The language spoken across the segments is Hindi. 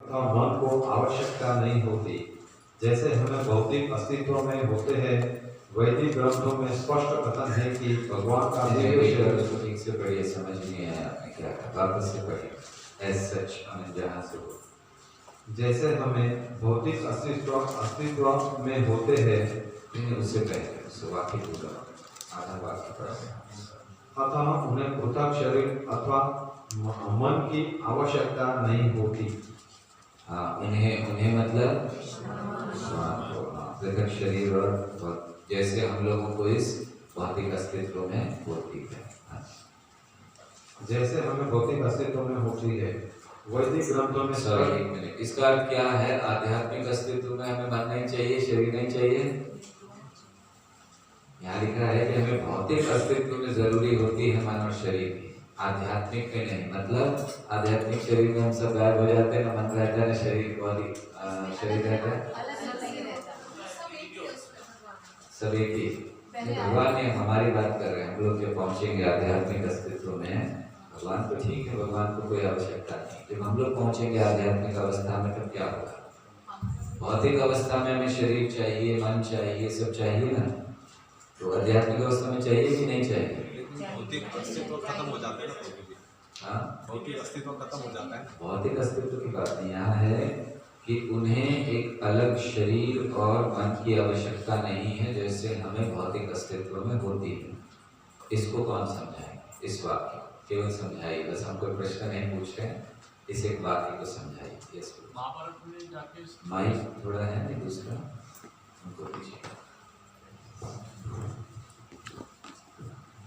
तथा मन को आवश्यकता नहीं होती। जैसे हमें भौतिक अस्तित्व में होते हैं, वैदिक ग्रंथों में स्पष्ट कथन है कि भगवान का दिव्य शरीर। उसको ठीक से पढ़िए, समझ नहीं आया आपने क्या कहा, वापस से पढ़िए। एज सच हमें जहाँ से हो, जैसे हमें भौतिक अस्तित्व में होते हैं, उससे पहले उससे वाक्य पूरा आधा वाक्य पढ़ा, अतः उन्हें पृथक शरीर अथवा मन की आवश्यकता नहीं होती। हाँ, उन्हें मतलब पृथक शरीर और जैसे हम लोगों को इस भौतिक अस्तित्व में होती है। जैसे हमें भौतिक अस्तित्व में होती है, वैदिक ग्रंथों में। सॉरी, एक मिनट, इसका अर्थ क्या है? आध्यात्मिक अस्तित्व में हमें मन नहीं चाहिए, शरीर नहीं चाहिए। यहाँ लिखा है कि हमें भौतिक अस्तित्व में जरूरी होती है मन और शरीर की, आध्यात्मिक में नहीं। मतलब आध्यात्मिक शरीर में हम सब गायब हो जाते हैं, ना मन रहता है ना शरीर, बॉडी शरीर रहता है, सब एक ही। भगवान ने, हमारी बात कर रहे हैं, हम लोग जब पहुंचेंगे आध्यात्मिक अस्तित्व में, भगवान तो ठीक है, भगवान को कोई आवश्यकता नहीं। जब हम लोग पहुंचेंगे आध्यात्मिक अवस्था में तब क्या होगा? भौतिक अवस्था में हमें शरीर चाहिए, मन चाहिए, सब चाहिए ना, तो आध्यात्मिक अवस्था में चाहिए कि नहीं चाहिए? भौतिक अस्तित्व खत्म हो जाता है ना, हाँ, भौतिक अस्तित्व खत्म हो जाता है। भौतिक अस्तित्व की बात नहीं, यहाँ है कि उन्हें एक अलग शरीर और मन की आवश्यकता नहीं है, जैसे हमें भौतिक अस्तित्व में होती है। इसको कौन समझाएंगे? इस वाक्य केवल समझाइए, बस हम कोई प्रश्न नहीं पूछ रहे हैं, इस एक वाक्य को समझाइए। माइक थोड़ा है नहीं, दूसरा उनको पीछे।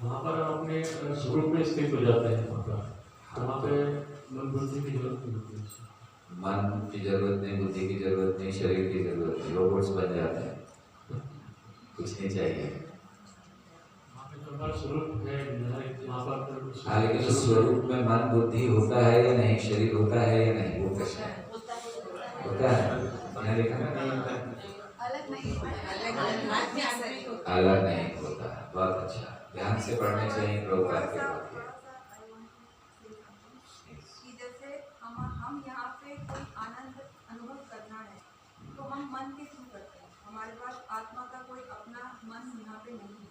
वहाँ पर हम अपने स्वरूप में स्थित हो जाते हैं, वहाँ पे मन बुद्धि की जरूरत नहीं होती है। मन की जरूरत नहीं, बुद्धि की जरूरत नहीं, शरीर की जरूरत नहीं, रोबोट्स बन जाते हैं, कुछ नहीं चाहिए। स्वरूप है वहाँ पर, हाँ, लेकिन उस स्वरूप में मन बुद्धि होता है या नहीं, शरीर होता है या नहीं, वो प्रश्न है। होता है, यहाँ लिखा है अलग नहीं होता है। बहुत अच्छा, ध्यान से पढ़ने चाहिए प्रभुपाद के वाक्य। जैसे हम यहाँ पे कोई आनंद अनुभव करना है तो हम मन के थ्रू करते हैं, हमारे पास आत्मा का कोई अपना मन यहाँ पे नहीं है,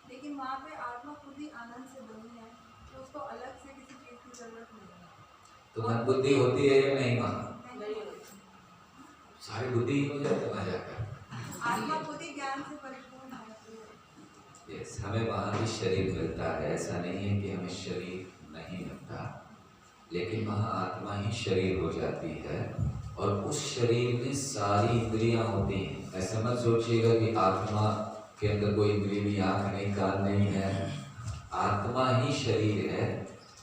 लेकिन वहाँ पे आत्मा खुद ही आनंद से बनी है, तो उसको अलग से किसी चीज़ की जरूरत नहीं है। तो मन बुद्धि होती है या नहीं? वहाँ सारी बुद्धि ही हो जाती है वहाँ जाकर, आत्मा खुद ही ज्ञान से परिपूर्ण है। यस, हमें वहाँ भी शरीर मिलता है, ऐसा नहीं है कि हमें शरीर नहीं मिलता, लेकिन वहाँ आत्मा ही शरीर हो जाती है और उस शरीर में सारी इंद्रियां होती हैं। ऐसा मत सोचिएगा कि आत्मा के अंदर कोई इंद्रिय नहीं, आँख नहीं, कान नहीं है, आत्मा ही शरीर है।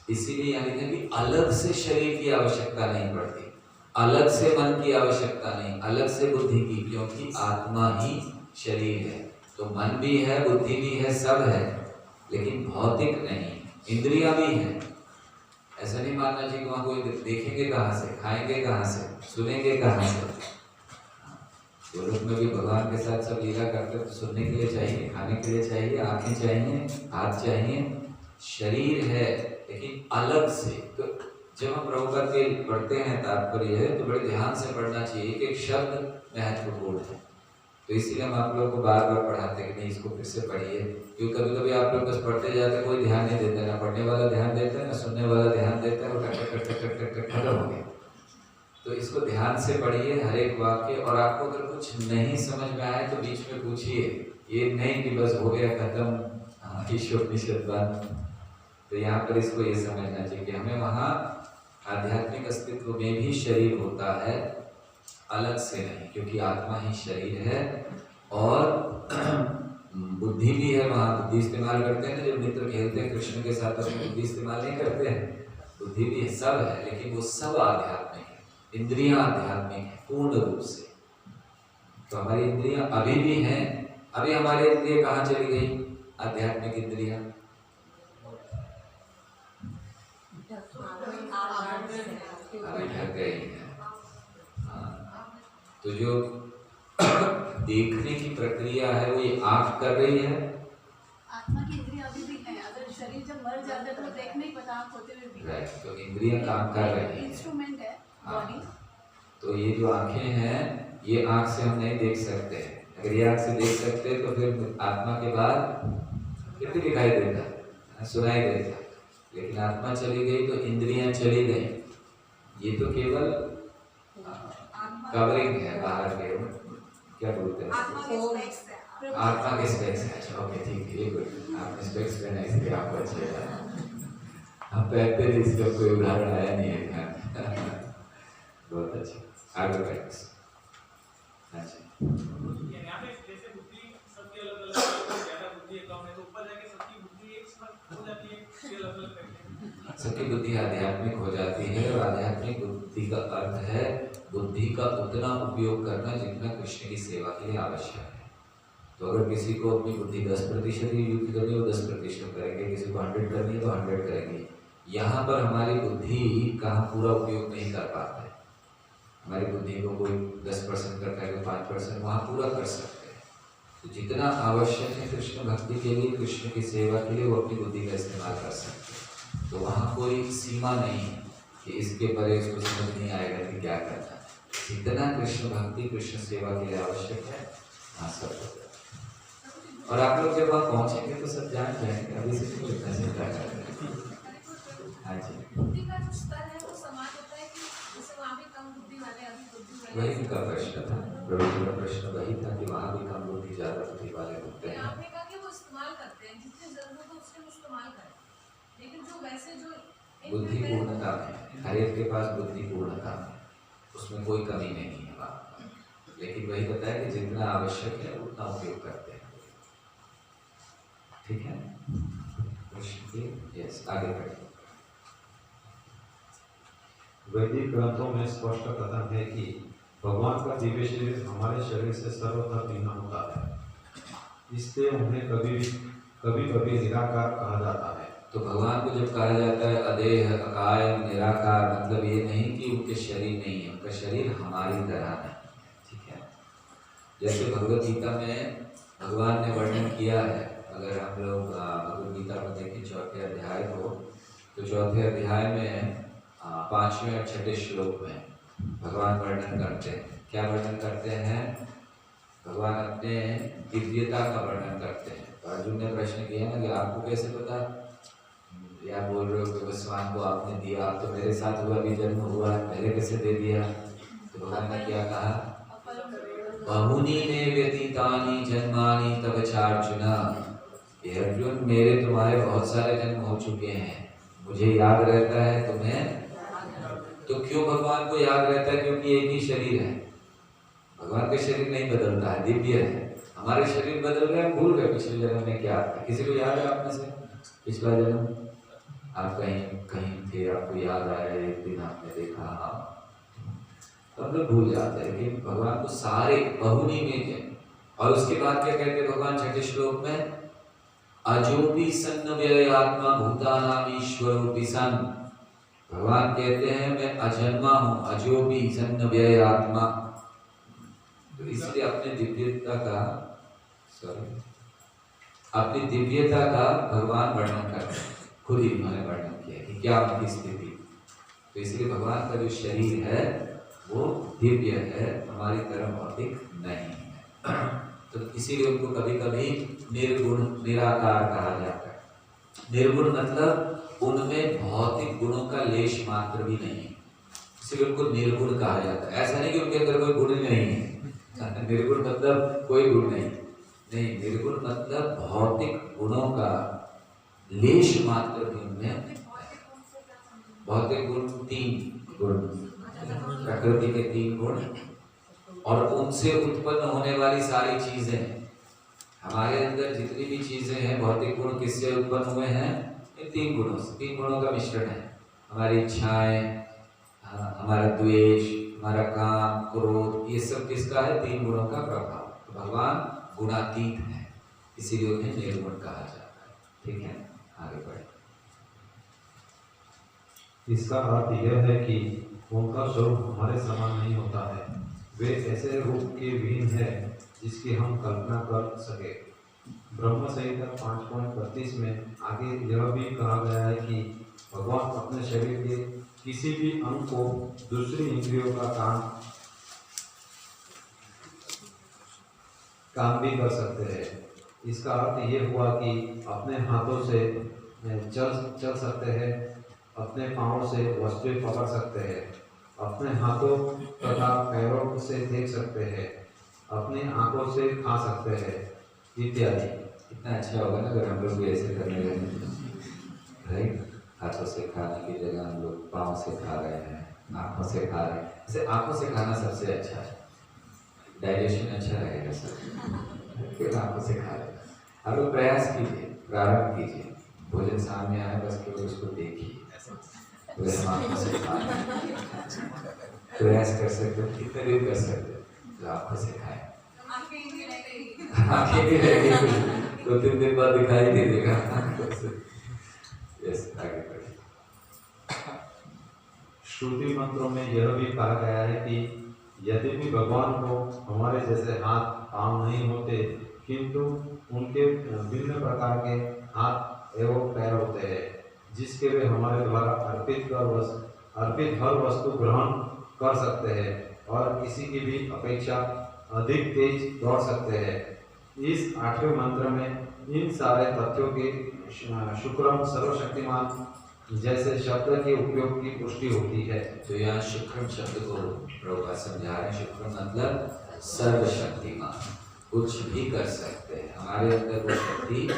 इसीलिए यानी कि अलग से शरीर की आवश्यकता नहीं पड़ती, अलग से मन की आवश्यकता नहीं, अलग से बुद्धि की, क्योंकि आत्मा ही शरीर है। तो मन भी है, बुद्धि भी है, सब है, लेकिन भौतिक नहीं, इंद्रियां भी हैं। ऐसा नहीं मानना चाहिए कि वहाँ कोई देखेंगे कहाँ से, खाएंगे कहाँ से, सुनेंगे कहाँ से। गोलोक में भी भगवान के साथ सब लीला करते तो सुनने के लिए चाहिए, खाने के लिए चाहिए, आंखें चाहिए, हाथ चाहिए, शरीर है, लेकिन अलग से। तो जब हम प्रभुपाद के पढ़ते हैं तात्पर्य है तो बड़े ध्यान से पढ़ना चाहिए कि एक शब्द महत्वपूर्ण है। तो इसीलिए हम आप लोगों को बार बार पढ़ाते हैं कि नहीं इसको फिर से पढ़िए, क्योंकि कभी कभी आप लोग बस पढ़ते जाते हैं, कोई ध्यान नहीं देता, ना पढ़ने वाला ध्यान देता है ना सुनने वाला ध्यान देता है, वो खत्म हो गया। तो इसको ध्यान से पढ़िए हर एक वाक्य, और आपको अगर कुछ नहीं समझ में आए तो बीच में पूछिए, ये नहीं कि बस हो गया खत्म, ईश्वर बंद। तो यहाँ पर इसको ये समझना चाहिए कि हमें वहाँ आध्यात्मिक अस्तित्व में भी शरीर होता है, अलग से नहीं, क्योंकि आत्मा ही शरीर है। और बुद्धि भी है, वहाँ बुद्धि इस्तेमाल करते हैं ना, जब मित्र खेलते हैं कृष्ण के साथ अपनी बुद्धि इस्तेमाल नहीं करते हैं, बुद्धि भी है, सब है, लेकिन वो सब आध्यात्मिक है, इंद्रियां आध्यात्मिक है पूर्ण रूप से। तो हमारी इंद्रियां अभी भी हैं, अभी हमारी इंद्रियां कहाँ चली गई? आध्यात्मिक इंद्रियां अभी ढक गई हैं। तो जो देखने की प्रक्रिया है वो ये आँख कर रही है। आत्मा की इंद्रियां अभी भी हैं, अगर शरीर जब मर जाता है तो देख नहीं पता आँख होते हुए भी। राइट, तो इंद्रियां काम कर रही हैं, इंस्ट्रूमेंट है बॉडी। तो ये जो आंखें हैं, ये आंख से हम नहीं देख सकते। अगर ये आंख से देख सकते तो फिर आत्मा के बाद फिर भी दिखाई देता, सुनाई देता। लेकिन आत्मा चली गई तो इंद्रियां चली गई। ये तो केवल कवरिंग है बाहर के, क्या बोलते हैं, आत्मा के स्पेक्स है। आत्मा के स्पेक्स है। अच्छा, ओके, ठीक है, गुड। आपने स्पेक्स पहना है इसलिए आपको अच्छे लगा। हम पहनते थे, इसका कोई उदाहरण आया नहीं है। बहुत अच्छा, आगे प्रैक्टिस। अच्छा, यहाँ पे जैसे बुद्धि सबकी अलग अलग है, ज्यादा बुद्धि है कम है, तो ऊपर जाके सबकी बुद्धि एक साथ हो जाती है, ये अलग अलग करके सबकी बुद्धि आध्यात्मिक हो जाती है। और आध्यात्मिक बुद्धि का अर्थ है बुद्धि का उतना उपयोग करना जितना कृष्ण की सेवा के लिए आवश्यक है। तो अगर किसी को अपनी बुद्धि 10% ही युक्त करनी है, वो 10% करेंगे। किसी को 100 करनी है तो 100 करेंगे। यहाँ पर हमारी बुद्धि का हम पूरा उपयोग नहीं कर पाते। हमारी बुद्धि को कोई 10% करता है, कोई 5%, वहाँ पूरा कर सकते हैं। तो जितना आवश्यक है कृष्ण भक्ति के लिए, कृष्ण की सेवा के लिए, वो अपनी बुद्धि का इस्तेमाल कर सकते हैं। तो वहाँ कोई सीमा नहीं है कि इसके परे इसको समझ नहीं आएगा कि क्या करना है। जितना कृष्ण भक्ति, कृष्ण सेवा के लिए आवश्यक है, हाँ सब हो जाए। और आप लोग जब वहाँ पहुँचेंगे तो सब जान जाएंगे। अभी से क्यों इतना चिंता कर रहे हैं? हाँ जी, बुद्धि का जो स्तर है वो समान होता है कि जैसे वहाँ भी कम बुद्धि वाले अधिक बुद्धि वाले। वही उनका प्रश्न था। प्रभु जी का प्रश्न वही था कि वहाँ भी कम बुद्धि, ज्यादा बुद्धि वाले होते हैं। आपने कहा कि वो इस्तेमाल करते हैं, जितनी जरूरत हो उसके इस्तेमाल करें, लेकिन जो वैसे जो बुद्धि पूर्णता में, हर एक के पास बुद्धि पूर्णता में, उसमें कोई कमी नहीं है बात। लेकिन वही बताया कि जितना आवश्यक है उतना उपयोग करते हैं। ठीक है, कृष्ण की यस, आगे बढ़िए। वैदिक ग्रंथों में स्पष्ट कथन है कि भगवान का दिव्य शरीर हमारे शरीर से सर्वथा भिन्न होता है, इसलिए उन्हें कभी कभी निराकार कहा जाता है। तो भगवान को जब कहा जाता है अदेह, अकाय, निराकार, मतलब ये नहीं कि उनके शरीर नहीं है, उनका शरीर हमारी तरह है। ठीक है, जैसे भगवत गीता में भगवान ने वर्णन किया है। अगर हम लोग भगवत गीता को देखें 4थे अध्याय को, तो 4थे अध्याय में 5वें और 6ठे श्लोक में भगवान वर्णन करते हैं। क्या वर्णन करते हैं? भगवान अपने दिव्यता का वर्णन करते हैं। तो अर्जुन ने प्रश्न किया ना कि आपको कैसे पता, या बोल रहे हो कि भगवान को आपने दिया, आप तो मेरे साथ हुआ भी जन्म हुआ है, पहले कैसे दे दिया? तो भगवान ने क्या कहा? बहुनी ने व्यतीतानि जन्मानि तव चार्जुन। ये अर्जुन, मेरे तुम्हारे बहुत सारे जन्म हो चुके हैं, मुझे याद रहता है तुम्हें। तो क्यों भगवान को याद रहता है? क्योंकि एक ही शरीर है। भगवान का शरीर नहीं बदलता है, दिव्य है। हमारे शरीर बदल गए, भूल गए पिछले जन्म में क्या था। किसी को याद है आप में से पिछला जन्म? आप कहीं थे, आपको याद आया, एक दिन आपने देखा, तो हम लोग भूल जाते हैं। लेकिन भगवान को सारे बहुनी में थे। और उसके बाद क्या कहते हैं भगवान 6ठे श्लोक में? अजोपि सन्न व्ययात्मा भूतानां ईश्वरोपि सन। भगवान कहते हैं मैं अजन्मा हूँ, अजोपि सन्न व्ययात्मा। तो इसलिए अपने दिव्यता का अपनी दिव्यता का भगवान वर्णन करते हैं। खुद ही उन्होंने वर्णन किया कि क्या उनकी स्थिति। तो इसलिए भगवान का जो शरीर है वो दिव्य है, हमारी तरह भौतिक नहीं है। तो इसीलिए उनको कभी कभी निर्गुण, निराकार कहा जाता है। निर्गुण मतलब उनमें भौतिक गुणों का लेश मात्र भी नहीं, इसलिए उनको निर्गुण कहा जाता है। ऐसा नहीं कि उनके अंदर कोई गुण नहीं है। निर्गुण मतलब कोई गुण नहीं, निर्गुण मतलब भौतिक गुणों का लेश मात्र भी उनमें। भौतिक गुण 3 गुण, प्रकृति के 3 गुण, और उनसे उत्पन्न होने वाली सारी चीजें। हमारे अंदर जितनी भी चीजें हैं, भौतिक गुण किससे उत्पन्न हुए हैं? इन 3 गुणों से। 3 गुणों का मिश्रण है। हमारी इच्छाएं, हमारा द्वेष, हमारा काम, क्रोध, ये सब किसका है? 3 गुणों का प्रभाव। तो भगवान गुणातीत है, इसीलिए उन्हें निर्गुण कहा जाता है। ठीक है, आगे बढ़े। इसका अर्थ यह है कि उनका स्वरूप हमारे समान नहीं होता है। वे ऐसे रूप के विहीन है जिसकी हम कल्पना कर सके। ब्रह्म संहिता 5.32 में आगे यह भी कहा गया है कि भगवान अपने शरीर के किसी भी अंग को दूसरी इंद्रियों का काम काम भी कर सकते हैं। इसका अर्थ ये हुआ कि अपने हाथों से चल सकते हैं, अपने पाँव से वस्तुएं पकड़ सकते हैं, अपने हाथों तथा पैरों से देख सकते हैं, अपनी आंखों से खा सकते हैं इत्यादि। कितना अच्छा होगा ना अगर हम लोग भी ऐसे करने लगे, राइट? हाथों से खाने की जगह हम लोग पाँव से खा रहे हैं, आँखों से खा रहे हैं। जैसे आँखों से खाना सबसे अच्छा है, डाइजेशन अच्छा रहेगा सब। फिर आँखों से खा रहे हैं। आप लोग प्रयास कीजिए, प्रारंभ कीजिए, भोजन सामने आए बस केवल उसको देखिए, तो हम आँखों से खा रहे हैं। प्रयास कर सकते हो, कितने दिन कर सकते हो, तो आँखों से खाएं। आंखें भी रह गई। आँखें भी रहेगी, 2-3 दिन बाद दिखाई दे देगा आँखों से। यस, आगे बढ़िए। श्रुति मंत्रों में यह भी कहा गया है कि यद्यपि भगवान को हमारे जैसे हाथ पाँव नहीं होते, किंतु उनके भिन्न प्रकार के हाथ एवं पैर होते हैं, जिसके वे हमारे द्वारा अर्पित हर वस्तु ग्रहण कर सकते हैं और किसी की भी अपेक्षा अधिक तेज दौड़ सकते हैं। इस 8वें मंत्र में इन सारे तथ्यों के शुक्रम सर्वशक्तिमान जैसे शब्द के उपयोग की पुष्टि होती है। तो यहाँ शुक्रम शब्द को प्रभुपाद समझा रहे हैं। शुक्रम मतलब सर्वशक्तिमान, कुछ भी कर सकते हैं। हमारे अंदर वो शक्ति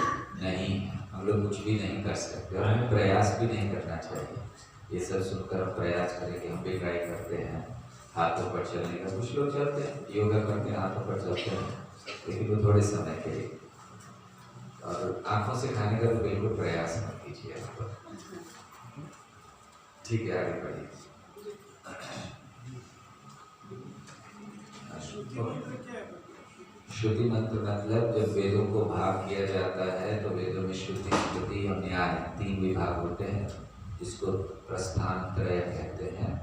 नहीं है, हम लोग कुछ भी नहीं कर सकते और हमें प्रयास भी नहीं करना चाहिए। ये सब सुनकर हम प्रयास करें कि हम भी ट्राई करते हैं हाथों पर चलने का। कुछ लोग चलते हैं, योगा करते हैं, हाथों पर चलते हैं, लेकिन वो थोड़े समय के लिए। और आँखों से खाने का तो बिल्कुल प्रयास मत कीजिए आप लोग। ठीक है, आगे बढ़िए। श्रुति मंत्र मतलब जब वेदों को भाग किया जाता है तो वेदों में श्रुति, स्मृति और न्याय 3 विभाग होते हैं, जिसको प्रस्थान त्रय कहते हैं।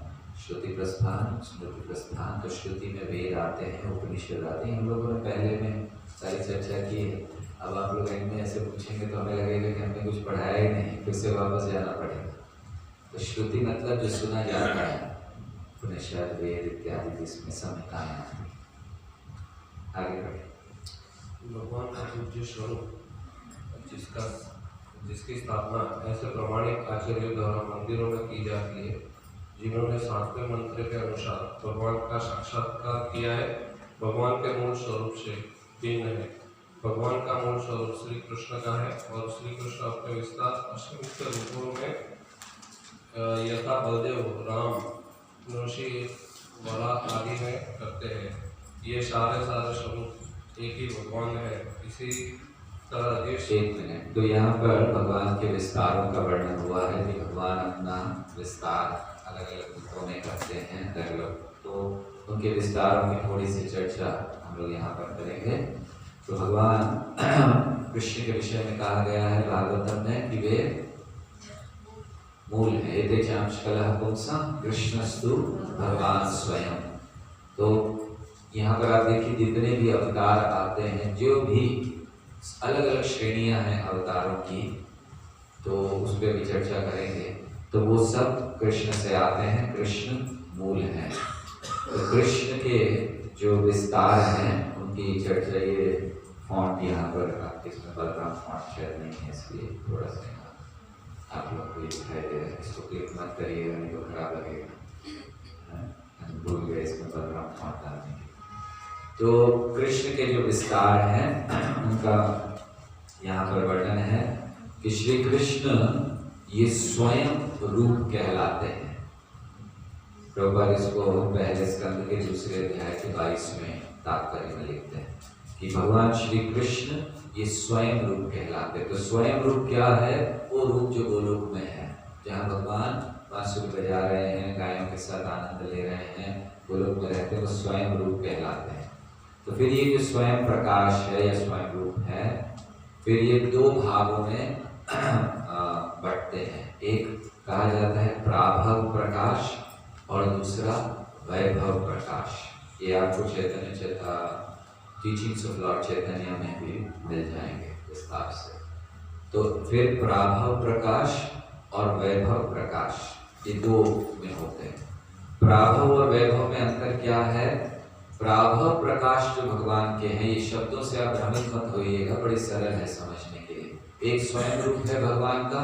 श्रुति प्रस्थान, स्मृति प्रस्थान। तो श्रुति में वेद आते हैं, उपनिषद आते हैं। हम लोगों ने पहले में सारी चर्चा की है। अब आप लोग इनमें ऐसे पूछेंगे तो हमें लगेगा कि हमने कुछ पढ़ाया ही नहीं, फिर से वापस जाना पड़ेगा। तो श्रुति मतलब जो सुना जाता है, उपनिषद, वेद इत्यादि, जिसमें संहिताएं आती हैं। आगे बढ़े। भगवान का पूज्य स्वरूप जिसकी स्थापना ऐसे प्रमाणिक आचार्यों द्वारा मंदिरों में की जाती है, जिन्होंने 7वें मंत्र के अनुसार भगवान का साक्षात्कार किया है, भगवान के मूल स्वरूप से भिन्न है। भगवान का मूल स्वरूप श्री कृष्ण का है और श्री कृष्ण अपने विस्तार असीमित रूपों में यथा बलदेव, राम, नृषि, वरा आदि में करते हैं। ये सारे स्वरूप एक ही भगवान है। इसी तरह एक मिनट, तो यहाँ पर भगवान के विस्तारों का वर्णन हुआ है कि भगवान अपना विस्तार अलग अलग रूपों में करते हैं, अलग अलग। तो उनके विस्तारों की थोड़ी सी चर्चा हम लोग यहाँ पर करेंगे। तो भगवान कृष्ण के विषय में कहा गया है भागवतम में कि वे मूल है। एते चांशकलः पुंसा कृष्णस्तु भगवान स्वयं। तो यहाँ पर आप देखिए जितने भी अवतार आते हैं, जो भी अलग अलग श्रेणियां हैं अवतारों की, तो उस पर भी चर्चा करेंगे। तो वो सब कृष्ण से आते हैं, कृष्ण मूल हैं। तो कृष्ण के जो विस्तार हैं उनकी चर्चा, ये फॉन्ट यहाँ पर आपके इसमें बलराम फॉन्ट शायद नहीं है, इसलिए थोड़ा सा आप लोग को दिखाई दे रहा है। इसको क्लिक मत करिएगा, नहीं तो खराब लगेगा। भूल गए इसमें बलराम फॉन्ट डालने के। तो कृष्ण के जो विस्तार हैं उनका यहाँ पर वर्णन है कि श्री कृष्ण ये स्वयं रूप कहलाते हैं। प्रभुपाद इसको पहले स्कंद के 2 अध्याय के 22वें तात्पर्य में लिखते हैं कि भगवान श्री कृष्ण ये स्वयं रूप कहलाते हैं। तो स्वयं रूप क्या है? वो रूप जो गोलोक में है, जहाँ भगवान बांसुरी बजा रहे हैं, गायों के साथ आनंद ले रहे हैं, गोलोक में रहते हैं, वो स्वयं रूप कहलाते हैं। तो फिर ये जो स्वयं प्रकाश है या स्वयं रूप है, फिर ये 2 भागों में बंटते हैं। एक कहा जाता है प्राभव प्रकाश और दूसरा वैभव प्रकाश। ये आपको चैतन्य टीचिंग्स ऑफ लॉर्ड चैतन्य में भी मिल जाएंगे विस्तार से। तो फिर प्राभव प्रकाश और वैभव प्रकाश, ये 2 में होते हैं। प्राभव और वैभव में अंतर क्या है? प्राभव प्रकाश जो भगवान के हैं, ये शब्दों से आप भ्रमित मत होइएगा, बड़े सरल है समझने के लिए। एक स्वयं रूप है भगवान का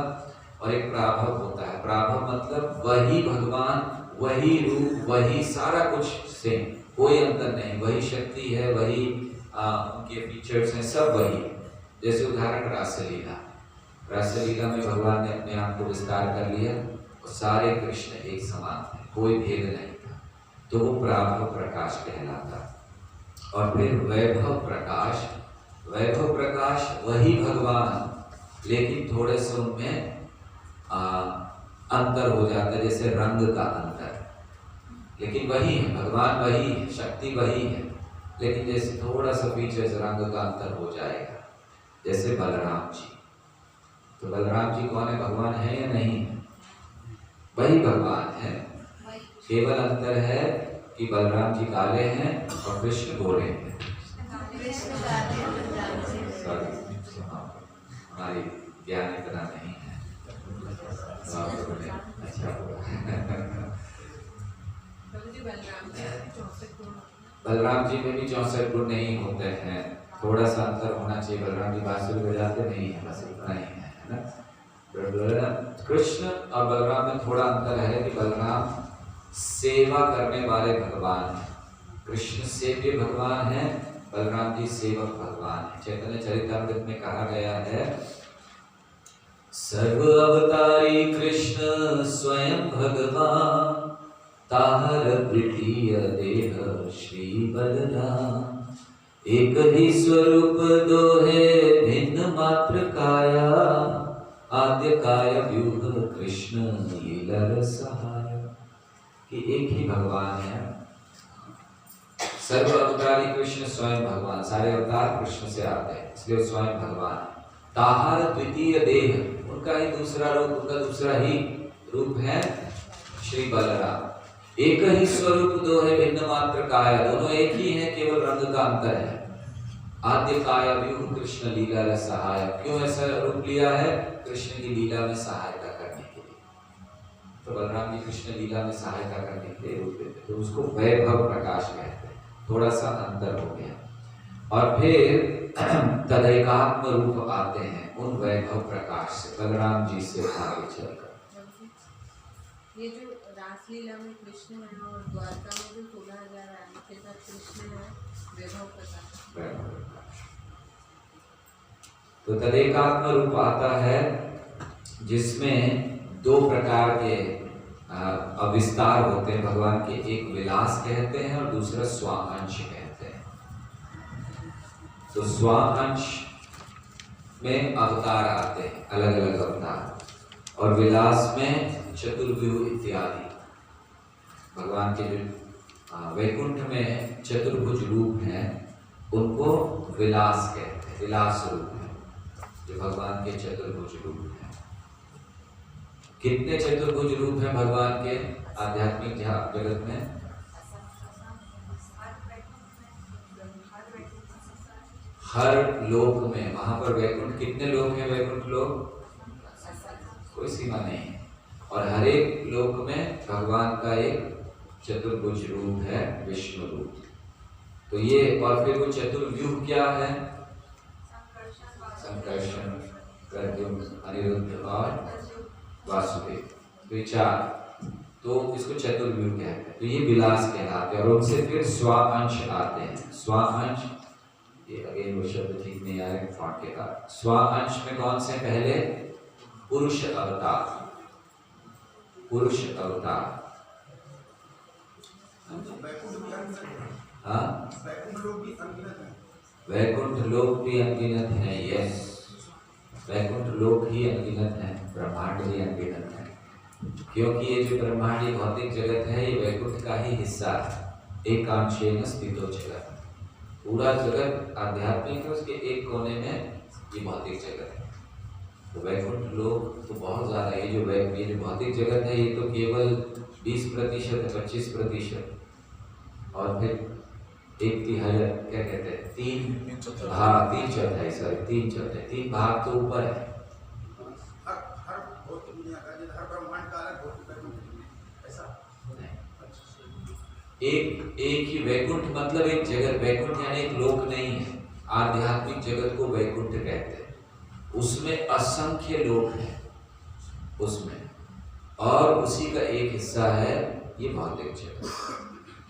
और एक प्राभव होता है। प्राभव मतलब वही भगवान, वही रूप, वही सारा कुछ सेम, कोई अंतर नहीं, वही शक्ति है, वही उनके फीचर्स हैं, सब वही। जैसे उदाहरण रासलीला, रासलीला में भगवान ने अपने आप को विस्तार कर लिया और सारे कृष्ण एक समान थे, कोई भेद नहीं था, तो वो प्राभव प्रकाश कहलाता। और फिर वैभव प्रकाश, वैभव प्रकाश वही भगवान, लेकिन थोड़े से उनमें अंतर हो जाता है, जैसे रंग का अंतर, लेकिन वही है भगवान, वही है शक्ति, वही है, लेकिन जैसे थोड़ा सा फीचर्स रंग का अंतर हो जाएगा। जैसे बलराम जी, तो बलराम जी कौन है, भगवान है या नहीं है? वही भगवान है, केवल अंतर है कि बलराम जी काले हैं और कृष्ण गोरे हैं। हमारी ज्ञान इतना नहीं है, अच्छा बलराम जी में भी 64 गुण नहीं होते हैं, थोड़ा सा अंतर होना चाहिए। बलराम जी बांसुरी बजाते नहीं है, बस इतना ही है ना। कृष्ण और बलराम में थोड़ा अंतर है कि बलराम सेवा करने वाले भगवान हैं, कृष्ण सेव्य भगवान है, बलराम जी सेवक भगवान है। चैतन्य चरितामृत में कहा गया है, सर्व अवतारी कृष्ण स्वयं भगवान, ताहर द्वितीय देह श्री बलराम, एक ही स्वरूप दोहे भिन्न मात्र काया, आद्य काय व्यूह कृष्ण लीला सहाय। कि एक ही भगवान है, सर्व अवतारी कृष्ण स्वयं भगवान, सारे अवतार कृष्ण से आते हैं, इसलिए स्वयं भगवान है। ताहर द्वितीय देह, उनका ही दूसरा रूप, उनका दूसरा ही रूप है श्री बलराम। एक ही स्वरूप दो है भिन्न मात्र काया, दोनों एक ही हैं, केवल रंग का अंतर है। आद्य काया व्यूह कृष्ण लीला सहाय, क्यों ऐसा रूप लिया है? कृष्ण की लीला में सहायता करने के लिए। तो बलराम जी कृष्ण लीला में सहायता करने के लिए रूप लेते, तो उसको वैभव प्रकाश कहते हैं, थोड़ा सा अंतर हो गया। और फिर तदैकात्म रूप आते हैं उन वैभव प्रकाश से, बलराम जी से आगे चलकर। ये जो रासलीला में कृष्ण है और द्वारका में जो 16,000 रानी के साथ कृष्ण है, वैभव प्रकाश। तो तदैकात्म रूप आता है जिसमें दो प्रकार के अविस्तार होते हैं भगवान के, एक विलास कहते हैं और दूसरा स्वांश कहते हैं। तो स्वांश में अवतार आते हैं, अलग अलग अवतार, और विलास में चतुर्व्यूह इत्यादि। भगवान के जो वैकुंठ में चतुर्भुज रूप हैं उनको विलास कहते हैं, विलास रूप है जो भगवान के चतुर्भुज रूप हैं। कितने चतुर्भुज रूप हैं भगवान के आध्यात्मिक जगत में? हर लोक में, वहां पर वैकुंठ, कितने लोक हैं वैकुंठ लोक? कोई सीमा नहीं है। और हर एक लोक में भगवान का एक चतुर्भुज रूप है, विष्णु रूप। तो ये, और फिर वो चतुर्व्यूह क्या है? संकर्षण, प्रद्युम्न, अनिरुद्ध और वासुदेव, तो ये चार, तो इसको चतुर्व्यूह कहते हैं। तो ये विलास कहलाते हैं। और उनसे फिर स्वांश आते हैं। स्वांश, ये अगेन वो शब्द ठीक नहीं आया फॉन्ट के कारण। स्वांश में कौन से? पहले पुरुष अवतार, पुरुष अवतार। हाँ, वैकुंठ लोक भी अनगिनत है। यस, वैकुंठ लोक ही अनगिनत है, ब्रह्मांड भी अनगिनत है, क्योंकि ये जो ब्रह्मांड, ये भौतिक जगत है, ये वैकुंठ का ही हिस्सा है। एकांशेन स्थितो जगत, पूरा जगत आध्यात्मिक है, उसके एक कोने में ये भौतिक जगत है। तो वैकुंठ लोक तो बहुत ज्यादा, ये जो भौतिक जगत है ये तो केवल 20% है, 25%, और फिर 1/3, क्या कहते हैं, 3/4, सॉरी 3/4, 3 भाग तो ऊपर है। एक ही वैकुंठ मतलब एक जगत, वैकुंठ यानी एक लोक नहीं है। आध्यात्मिक जगत को वैकुंठ कहते हैं। उसमें असंख्य लोक हैं उसमें, और उसी का एक हिस्सा है ये भौतिक जगत।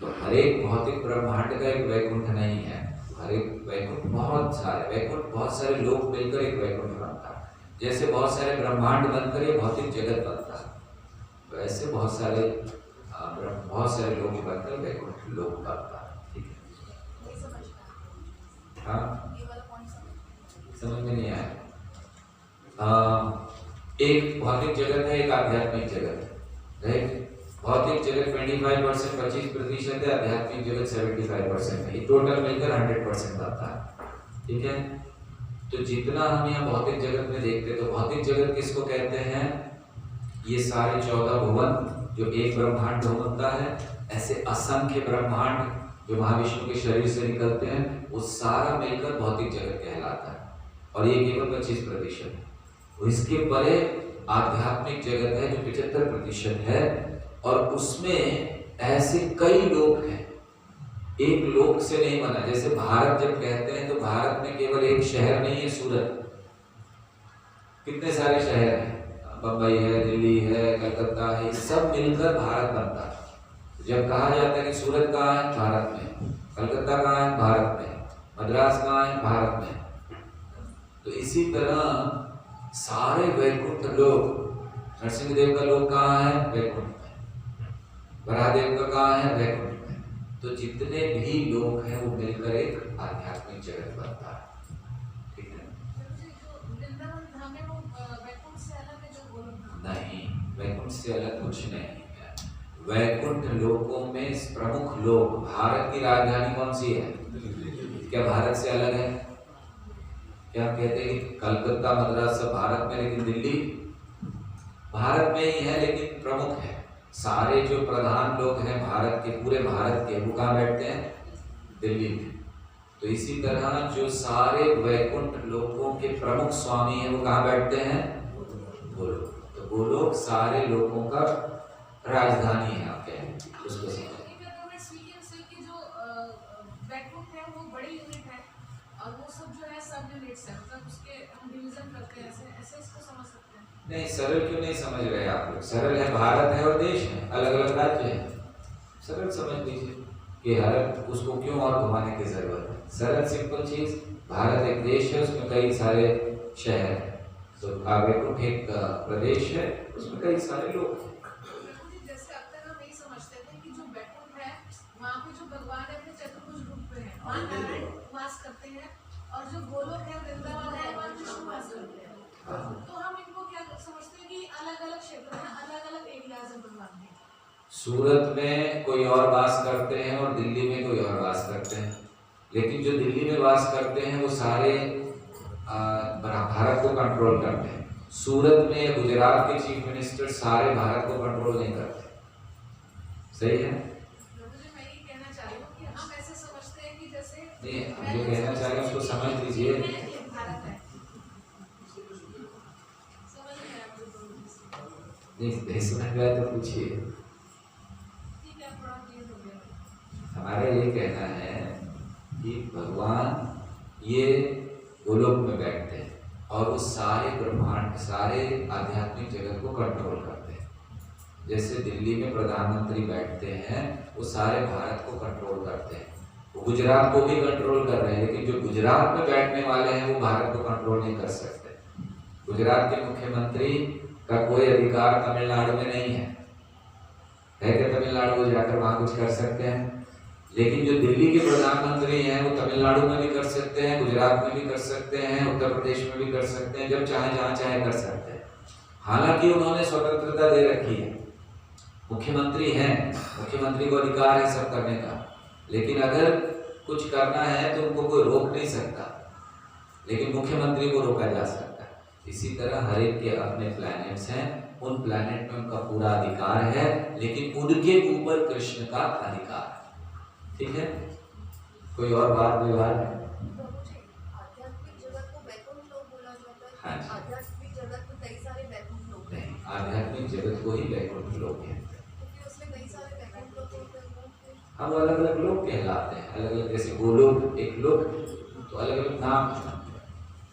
तो हर एक भौतिक ब्रह्मांड का एक वैकुंठ नहीं है, हर एक वैकुंठ बहुत सारे लोग मिलकर एक वैकुंठ बनता है। जैसे बहुत सारे ब्रह्मांड बनकर ये भौतिक जगत बनता है, वैसे बहुत सारे लोग बनकर वैकुंठ लोक बनता है। ठीक है, ये समझना हाँ ये वाला पॉइंट समझ समझ में नहीं आया। एक भौतिक जगत है, एक आध्यात्मिक जगत है। राइट, भौतिक जगत 25% है, आध्यात्मिक जगत 75% है। ये टोटल मिलकर 100% आता है। ठीक है, तो जितना हम यहाँ भौतिक जगत में देखते हैं, तो भौतिक जगत किसको कहते हैं? ये सारे 14 भुवन जो एक ब्रह्मांड बनता है, ऐसे असंख्य ब्रह्मांड जो महाविष्णु के शरीर से निकलते हैं, वो सारा मिलकर भौतिक जगत कहलाता है। और ये केवल 25% है। इसके परे आध्यात्मिक जगत है जो 75% है, और उसमें ऐसे कई लोग हैं, एक लोक से नहीं बना। जैसे भारत जब कहते हैं तो भारत में केवल एक शहर नहीं है सूरत, कितने सारे शहर हैं, बम्बई है, दिल्ली है, कलकत्ता है, सब मिलकर भारत बनता है। जब कहा जाता है कि सूरत कहाँ है? भारत में। कलकत्ता कहाँ है? भारत में। मद्रास कहाँ है? भारत में। तो इसी तरह सारे वैकुंठ लोग, नरसिंहदेव का लोक कहाँ है? वैकुंठ में। बरादेव का कहाँ है? वैकुंठ में। तो जितने भी लोग हैं वो मिलकर एक आध्यात्मिक जगत बनता है। ठीक है, नहीं, वैकुंठ से अलग कुछ नहीं है। वैकुंठ लोकों में प्रमुख लोक, भारत की राजधानी कौन सी है? क्या भारत से अलग है? क्या हम कहते हैं कि कलकत्ता मद्रास सब भारत में, लेकिन दिल्ली भारत में ही है लेकिन प्रमुख है। सारे जो प्रधान लोग हैं भारत के, पूरे भारत के, वो कहाँ बैठते हैं? दिल्ली में। तो इसी तरह जो सारे वैकुंठ लोकों के प्रमुख स्वामी हैं वो कहाँ बैठते हैं? गोलोक। तो गोलोक सारे लोगों का राजधानी है, आप कहें उसको समझ। नहीं, सरल क्यों नहीं समझ रहे आप लोग? सरल है, भारत है और देश है, अलग अलग राज्य है। सरल समझ लीजिए कि हर उसको क्यों और घुमाने की जरूरत है। सरल सिंपल चीज, भारत एक देश है, उसमें कई सारे शहर हैं। तो वैकुंठ एक प्रदेश है, उसमें कई सारे लोग हैं। जैसे अब तक हम यही समझते थे कि जो वैकुंठ है वहाँ पे जो भगवान है अपने चतुर्भुज रूप पे है, वहाँ नारायण वास करते हैं, और जो गोलोक है, वृंदावन है, वहाँ विष्णु वास करते हैं। तो हम इनको क्या समझते हैं कि अलग अलग क्षेत्र हैं, अलग अलग एरियाज हैं भगवान के। सूरत में कोई और वास करते हैं और दिल्ली में कोई और वास करते हैं, लेकिन जो दिल्ली में वास करते हैं वो सारे भारत को कंट्रोल करते हैं। सूरत में या गुजरात के चीफ मिनिस्टर सारे भारत को कंट्रोल नहीं करते। सही है? मैं ये कहना चाह रही हूँ कि हम ऐसे समझते हैं कि जैसे नहीं, हम जो कहना चाह रहे हैं उसको समझ लीजिए। भारत है, समझ में आया आपको? नहीं समझ में आया तो पूछिए। ठीक है, थोड़ा क्लियर हो गया। हमारा ये कहना है कि भगवान ये गोलोक में बैठते हैं और वो सारे ब्रह्मांड, सारे आध्यात्मिक जगत को कंट्रोल करते हैं। जैसे दिल्ली में प्रधानमंत्री बैठते हैं, वो सारे भारत को कंट्रोल करते हैं। वो गुजरात को भी कंट्रोल कर रहे हैं, लेकिन जो गुजरात में बैठने वाले हैं वो भारत को कंट्रोल नहीं कर सकते। गुजरात के मुख्यमंत्री का कोई अधिकार तमिलनाडु में नहीं है क्या तमिलनाडु को जाकर वहाँ कुछ कर सकते हैं? लेकिन जो दिल्ली के प्रधानमंत्री हैं वो तमिलनाडु में भी कर सकते हैं, गुजरात में भी कर सकते हैं, उत्तर प्रदेश में भी कर सकते हैं, जब चाहे जहाँ चाहे कर सकते हैं। हालांकि उन्होंने स्वतंत्रता दे रखी है, मुख्यमंत्री हैं, मुख्यमंत्री को अधिकार है सब करने का, लेकिन अगर कुछ करना है तो उनको कोई रोक नहीं सकता, लेकिन मुख्यमंत्री को रोका जा सकता है। इसी तरह हर एक के अपने प्लैनेट्स हैं, उन प्लैनेट में उनका पूरा अधिकार है, लेकिन उनके ऊपर कृष्ण का अधिकार है। ठीक है, कोई और बात विवाद? आध्यात्मिक जगत को वैकुंठ लोक बोला जाता है। हाँ जी। आध्यात्मिक जगत में कई सारे वैकुंठ लोक हैं। नहीं, आध्यात्मिक जगत को ही वैकुंठ लोक कहते हैं। क्योंकि उसमें कई सारे वैकुंठ लोक होते हैं। हम अलग अलग लोग कहलाते हैं, अलग अलग, जैसे वो लोग एक लोग, तो अलग अलग नाम है,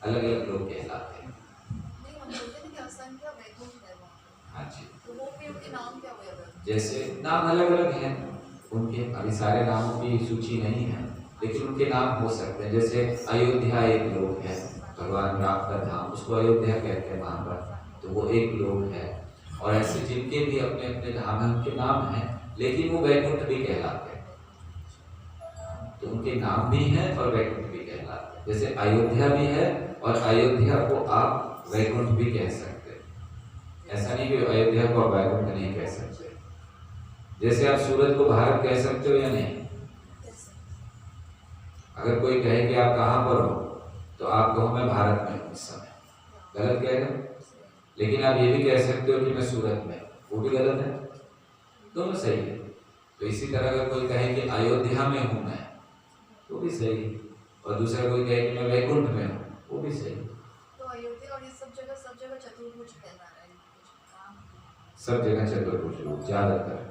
अलग अलग लोग कहलाते हैं। नहीं, हम बोलते हैं कि असंख्य वैकुंठ है वहाँ पे। हाँ जी, तो वो पे उनके नाम क्या हुए अगर? जैसे नाम अलग अलग हैं उनके, अभी सारे नामों की सूची नहीं है, लेकिन उनके नाम हो सकते हैं। जैसे अयोध्या एक लोक है, भगवान राम का धाम, उसको अयोध्या कहते हैं वहाँ पर, तो वो एक लोक है। और ऐसे जिनके भी अपने अपने धाम हैं उनके नाम हैं, लेकिन वो वैकुंठ भी कहलाते हैं, तो उनके नाम भी हैं और वैकुंठ भी कहलाते हैं। जैसे अयोध्या भी है और अयोध्या को आप वैकुंठ भी कह सकते हैं, ऐसा नहीं कि अयोध्या को आप वैकुंठ नहीं कह सकते। जैसे आप सूरज को भारत कह सकते हो या नहीं? अगर कोई कहे कि आप कहाँ पर हो, तो आप कहो मैं भारत में हूँ इस समय, गलत कह रहे हो। लेकिन आप ये भी कह सकते हो कि मैं सूरत में, वो भी गलत है, दोनों सही है। तो इसी तरह अगर कोई कहे कि अयोध्या में हूँ मैं, वो भी सही है, और दूसरा कोई कहे कि मैं वैकुंठ में हूँ, वो भी सही है। तो अयोध्या और ये सब जगह चतुर्भुज कहना है, सब जगह चतुर्भुज लोग ज्यादातर।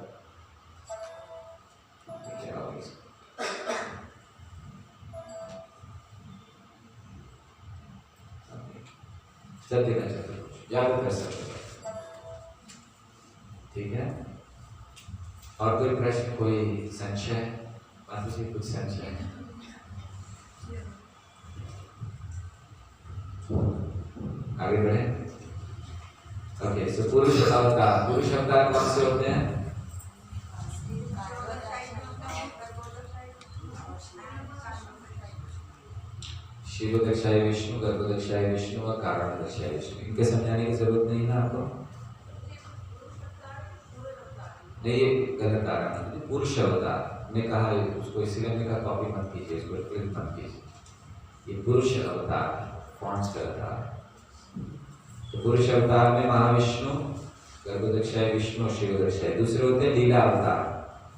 सब जगह चतुर्भुज ज्यादातर सब, ठीक है। और कोई प्रश्न, कोई संशय? माता जी कुछ संशय? आगे बढ़े। ओके, सो पुरुष अवतार, पुरुष अवतार कौन से होते हैं? शिवोदक्षाय विष्णु, गर्भोदक्षाय विष्णु और कारणोदक्षाय विष्णु। इनके समझाने की जरूरत नहीं है आपको, नहीं ये गलत आ रहा है। पुरुष अवतार ने कहा, उसको इसलिए हमने कहा कॉपी मत कीजिए, इसको क्लिक मत कीजिए। ये पुरुष अवतार, फॉन्ट्स का अवतार। तो पुरुष अवतार में महाविष्णु, गर्भोदक्षाय विष्णु, शिवोदक्षाय। दूसरे होते हैं लीला अवतार।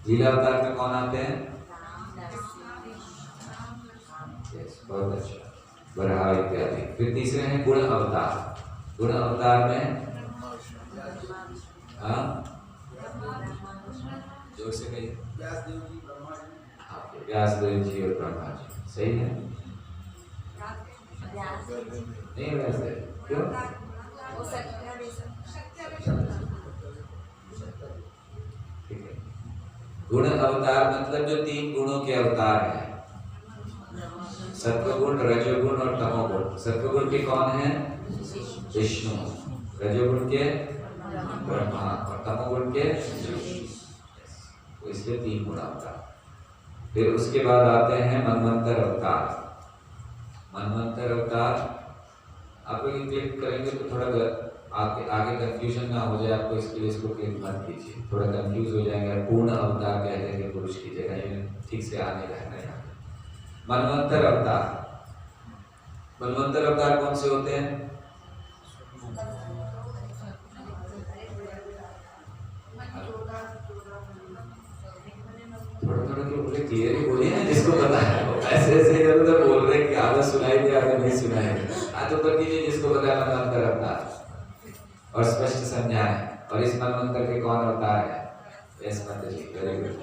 लीला अवतार में कौन आते हैं? बहुत अच्छा, बरहा इत्यादि। फिर तीसरे हैं गुण अवतार। गुण अवतार में जोर से कहिए। व्यासदेव जी और ब्रह्मा जी, सही है? नहीं व्यासदेव, क्यों? ठीक है। गुण अवतार मतलब जो 3 गुणों के अवतार हैं, सत्वगुण, रजोगुण और तमोगुण। सत्वगुण के कौन है? विष्णु। रजोगुण के ब्रह्मा और तमोगुण के, तो इसलिए 3 गुण अवतार। फिर उसके बाद आते हैं मनवंतर अवतार। मनवंतर अवतार आप लोग क्लिक करेंगे तो थोड़ा आगे कंफ्यूजन ना हो जाए आपको, इसके लिए इसको क्लिक मत कीजिए, थोड़ा कंफ्यूज हो जाएंगे। पूर्ण अवतार कह देंगे पुरुष की जगह, ठीक से आने रहना है। मनवंतर अवतार, मनवंतर अवतार कौन से होते हैं? थोड़ा थोड़ा क्यों बोले, क्लियर ही बोलिए ना, जिसको पता है। ऐसे ऐसे इधर उधर बोल रहे कि आधा सुनाई दे आधा नहीं सुनाई दे। तो कर दीजिए जिसको पता है मनवंतर अवतार, और स्पष्ट समझाएं। और इस मनवंतर के कौन अवतार है? यस माता जी, वेरी गुड।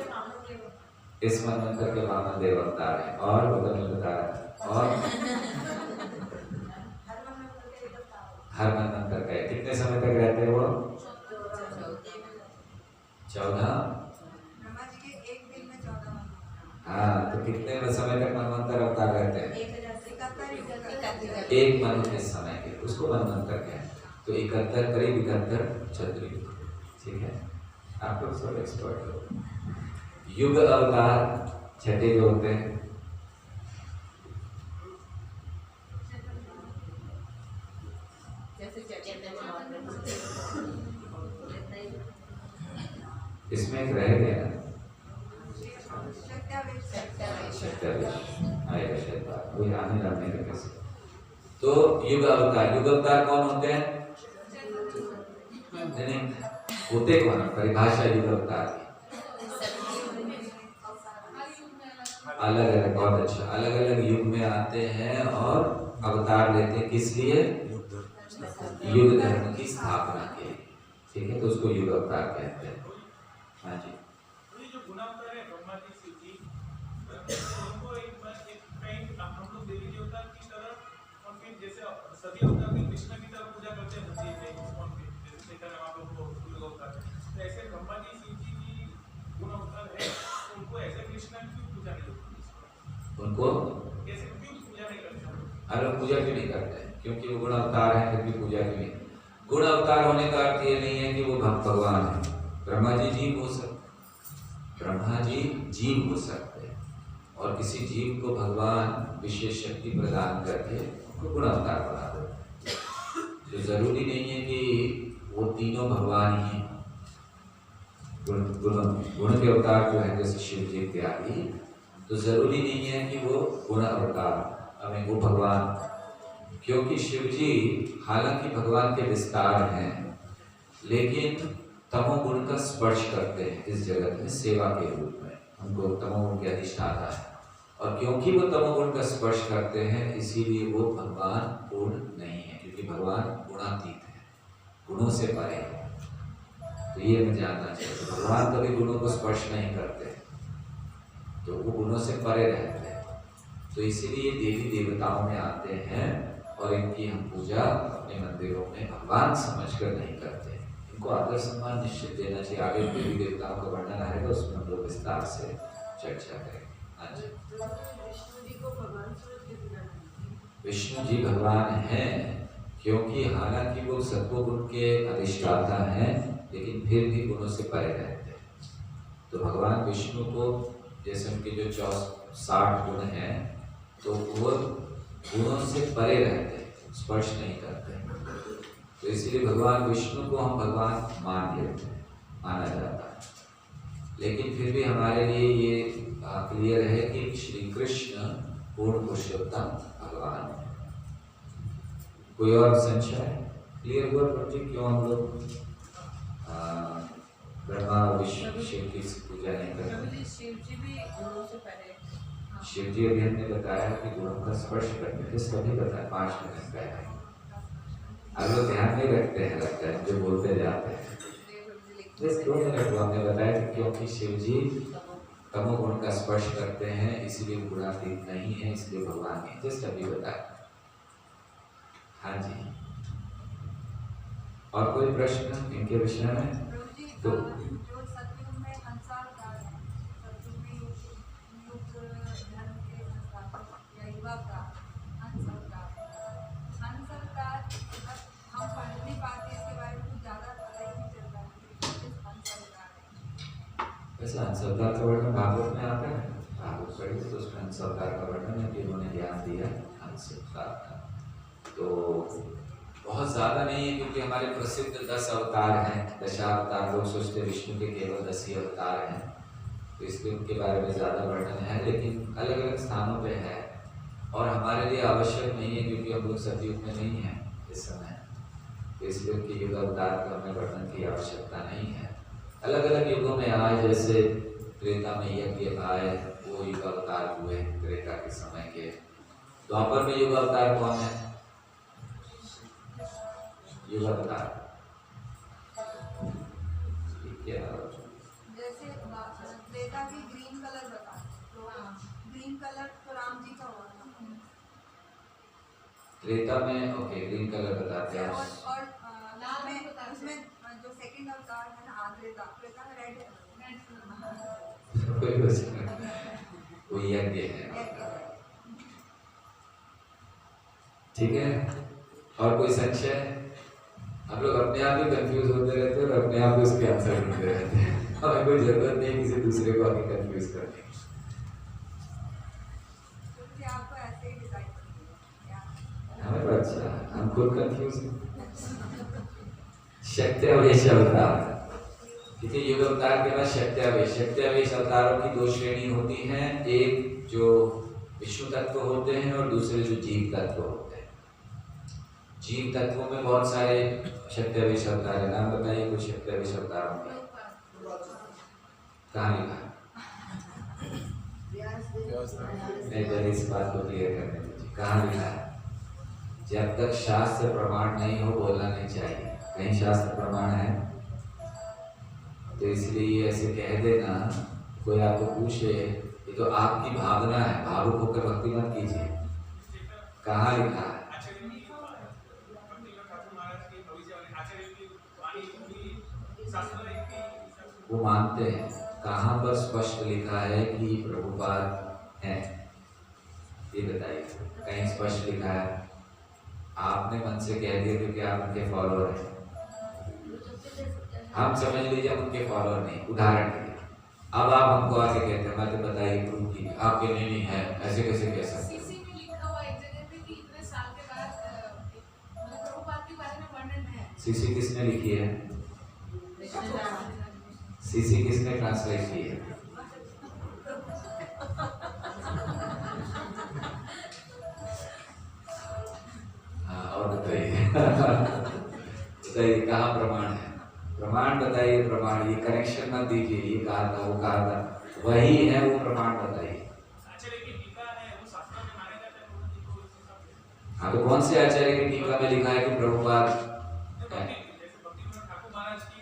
इस मनवंतर के वामन देव अवतार है। और बदल में बता रहा है, और हर मनवंतर का है। कितने समय तक रहते हैं वो? 14। हाँ, तो कितने समय तक मनवंतर अवतार रहते हैं? 1 मनु के समय के, उसको मनवंतर कहते हैं। तो 71 करीब 71 चतुर्युग, ठीक है। आप लोग सब एक्सपर्ट हो। युग अवतार 6 जो होते हैं, इसमें एक रह गया ना, आएगा शायद बात, कोई आने जाने का कैसे। तो युग अवतार, युग अवतार कौन होते हैं? नहीं होते कौन है? परिभाषा युग अवतार की अलग अलग, बहुत अच्छा, अलग अलग युग में आते हैं और अवतार लेते हैं। किस लिए? युग धर्म की स्थापना के लिए, ठीक है। तो उसको युग अवतार कहते हैं। हाँ जी, जो गुण अवतार है ब्रह्मा जी अवतार की तरह और फिर जैसे सभी अवतार में कृष्ण की तरह पूजा करते हैं बुद्धि में इस्कॉन में, जैसे चैतन्य महाप्रभु को दुर्गा अवतार है, तो ऐसे ब्रह्मा जी शिव जी की गुण अवतार है, तो उनको ऐसे कृष्ण क्यों पूजा नहीं होती? उनको ऐसे क्यों पूजा नहीं करते हम लोग? अरे पूजा क्यों नहीं करते हैं? क्योंकि वो गुण अवतार है, फिर भी पूजा क्यों नहीं? गुण अवतार होने का अर्थ ये नहीं है कि वो भगवान है। ब्रह्मा जी जीव हो सकते, ब्रह्मा जी जीव हो सकते हैं, और किसी जीव को भगवान विशेष शक्ति प्रदान करके उनको गुण अवतार बना देते हैं। जो जरूरी नहीं है कि वो तीनों भगवान ही हैं। गुण के अवतार जो है जैसे शिव जी इत्यादि, तो जरूरी नहीं है कि वो गुण अवतार हमें वो भगवान, क्योंकि शिव जी हालांकि भगवान के विस्तार हैं, लेकिन तमोगुण का स्पर्श करते हैं इस जगत में सेवा के रूप में, उनको तमोगुण के अधिष्ठाता है, और क्योंकि वो तमोगुण का स्पर्श करते हैं इसीलिए वो भगवान पूर्ण नहीं है, क्योंकि भगवान गुणातीत है, गुणों से परे है। तो ये हमें जानना चाहिए, भगवान कभी गुणों को स्पर्श नहीं करते, तो वो गुणों से परे रहते हैं। तो इसीलिए देवी देवताओं में आते हैं और इनकी हम पूजा अपने मंदिरों में भगवान समझकर नहीं करते। इनको आदर सम्मान निश्चित देना चाहिए। आगे देवी देवताओं का वर्णन आएगा, उसमें हम लोग विस्तार से चर्चा करेंगे। हाँ जी। विष्णु जी को भगवान समझ के पूजा करते हैं। विष्णु जी भगवान हैं, क्योंकि हालांकि वो सत्वगुण के अधिष्ठाता हैं, लेकिन फिर भी गुणों से परे रहते हैं। तो भगवान विष्णु को जैसे उनके जो 60 गुण हैं, तो वो गुणों से परे रहते हैं, स्पर्श नहीं करते हैं। तो इसलिए भगवान विष्णु को हम भगवान मान लेते हैं, माना जाता है। लेकिन फिर भी हमारे लिए ये क्लियर है कि श्री कृष्ण पूर्ण पुरुषोत्तम भगवान है। कोई और संशय क्लियर हुआ प्रति? क्यों हम लोग ब्रह्मा विष्णु शिव की पूजा नहीं करते? शिव जी भी गुणों से परे। शिव जी अभी हमने बताया कि गुणों का स्पर्श करते थे, सभी बताया 5 मिनट पहले। अब लोग ध्यान नहीं रखते हैं, लगता है जो बोलते जाते हैं। बस 2 मिनट को हमने बताया कि क्योंकि शिव जी तमोगुण का स्पर्श करते हैं, इसलिए गुणातीत नहीं है, इसलिए भगवान नहीं। जस्ट अभी बताया। हाँ जी, और कोई प्रश्न इनके विषय में? तो जो सतयुग में हंसावतार है, सतयुग में युग धर्म के संस्थापक या युवा का हंसावतार, हम पढ़ नहीं पाते, इसके बारे में कुछ ज़्यादा पता ही नहीं चलता है हंसावतार है। वैसे हंसावतार का वर्णन भागवत में आता है, भागवत पढ़ी तो उसमें हंसावतार का वर्णन है कि उन्होंने ज्ञान दिया हंसावतार का। तो बहुत ज़्यादा नहीं है, क्योंकि हमारे प्रसिद्ध 10 अवतार हैं, दशावतार। लोग सोचते विष्णु के केवल 10 ही अवतार हैं, तो इसलिए उनके बारे में ज़्यादा वर्णन है, लेकिन अलग अलग स्थानों पे है और हमारे लिए आवश्यक नहीं है, क्योंकि हम लोग सतयुग में नहीं हैं इस समय, तो इसलिए उनके युग अवतार का हमें वर्णन की आवश्यकता नहीं है। अलग अलग युगों में आए, जैसे त्रेता में यज्ञ आए, वो युग अवतार हुए त्रेता के समय के। द्वापर में युग अवतार कौन है? युग अवतार जैसे त्रेता की ग्रीन कलर बता, तो ग्रीन कलर तो राम जी का हुआ था त्रेता में। ओके, ग्रीन कलर बताते हैं। और उसमें जो सेकंड अवतार है ना, त्रेता में रेड है। कोई वो यज्ञ है। ठीक है, और कोई संशय? आप लोग अपने आप ही कंफ्यूज होते रहते हैं और अपने आप ही उसके आंसर ढूंढते रहते हैं। हमें कोई जरूरत नहीं किसी दूसरे को आगे कंफ्यूज करने की। आपको ऐसे ही डिसाइड करना हमें तो अच्छा, हम खुद कंफ्यूज हैं। शक्त्यावेश अवतार, क्योंकि युग अवतार के बाद शक्त्यावेश अवतारों की 2 श्रेणी होती हैं, एक जो विष्णु तत्व होते हैं और दूसरे जो जीव तत्व होते हैं। जीव तत्वों में बहुत सारे शक्त्यावेश अवतार है। नाम बताइए कुछ शक्त्यावेश अवतारों के। कहाँ लिखा? नहीं, पहले इस बात को क्लियर करने दीजिए, कहाँ लिखा है? जब तक शास्त्र प्रमाण नहीं हो बोलना नहीं चाहिए। कहीं शास्त्र प्रमाण है तो इसलिए ऐसे कह देना। कोई आपको पूछे, ये तो आपकी भावना है, भावुक होकर भक्ति मत कीजिए। कहाँ लिखा है? आचार्य की भक्तिविनोद ठाकुर महाराज की भविष्यवाणी, आचार्य की वाणी पूरी शास्त्र की वो मानते हैं। कहाँ पर स्पष्ट लिखा है कि प्रभुपाद हैं? ये बताइए, कहीं स्पष्ट लिखा है? आपने मन से कह दिया क्योंकि आप उनके फॉलोअर हैं। हम समझ लीजिए हम उनके फॉलोअर नहीं, उदाहरण के लिए। अब आप हमको आके कहते हैं, मैं तो बताइए प्रूफ कीजिए, आपके नहीं है, ऐसे कैसे कह सकते? सीसी में लिखा हुआ एक जगह पे कि इतने साल के बाद मतलब प्रभुपाद के बारे में वर्णन है। सीसी किसने लिखी है? सीसी किसने ट्रांसलेट की है? हाँ, और बताइए बताइए कहाँ प्रमाण है? प्रमाण बताइए, प्रमाण। ये कनेक्शन मत दीजिए, ये कहा था वो कहा था, वही है वो प्रमाण बताइए। आचार्य की टीका है वो शास्त्र में माने जाते हैं प्रभु जी को इस हिसाब से। हाँ, तो कौन से आचार्य की टीका में लिखा है कि प्रभुपाद है? जैसे भक्तिविनोद ठाकुर महाराज की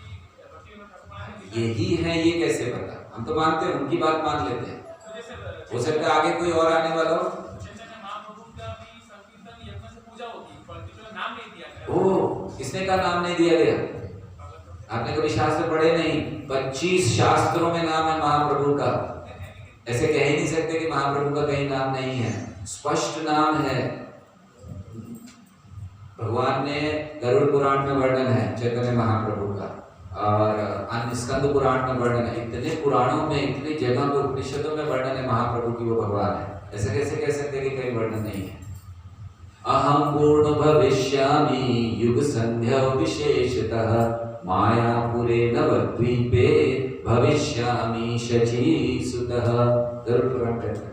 भक्तिविनोद ठाकुर महाराज की यही है, ये कैसे पता? हम तो मानते हैं, उनकी बात मान लेते हैं। तो जैसे हो सकता है आगे कोई और आने वाला हो। चैतन्य महाप्रभु का भी संकीर्तन यज्ञ से पूजा होती है, पर्टिकुलर नाम नहीं दिया गया। ओह, किसने का नाम नहीं दिया गया? आपने कभी शास्त्र पढ़े नहीं? 25 शास्त्रों में नाम है महाप्रभु का। ऐसे कह ही नहीं सकते कि महाप्रभु का कहीं नाम नहीं है, स्पष्ट नाम है। भगवान ने गरुड़ पुराण में वर्णन है चैतन्य महाप्रभु का, और अन्य स्कंद पुराण में वर्णन है। इतने पुराणों में, इतनी जगह पे, उपनिषदों में वर्णन है महाप्रभु की वो भगवान है। ऐसे कैसे कह सकते कि कहीं वर्णन नहीं है? अहम पूर्ण भविष्यामि युग संध्या विशेषतः मायापुरे नवद्वीपे भविष्यामि शचीसुतः। गरुड़ पुराण कहता है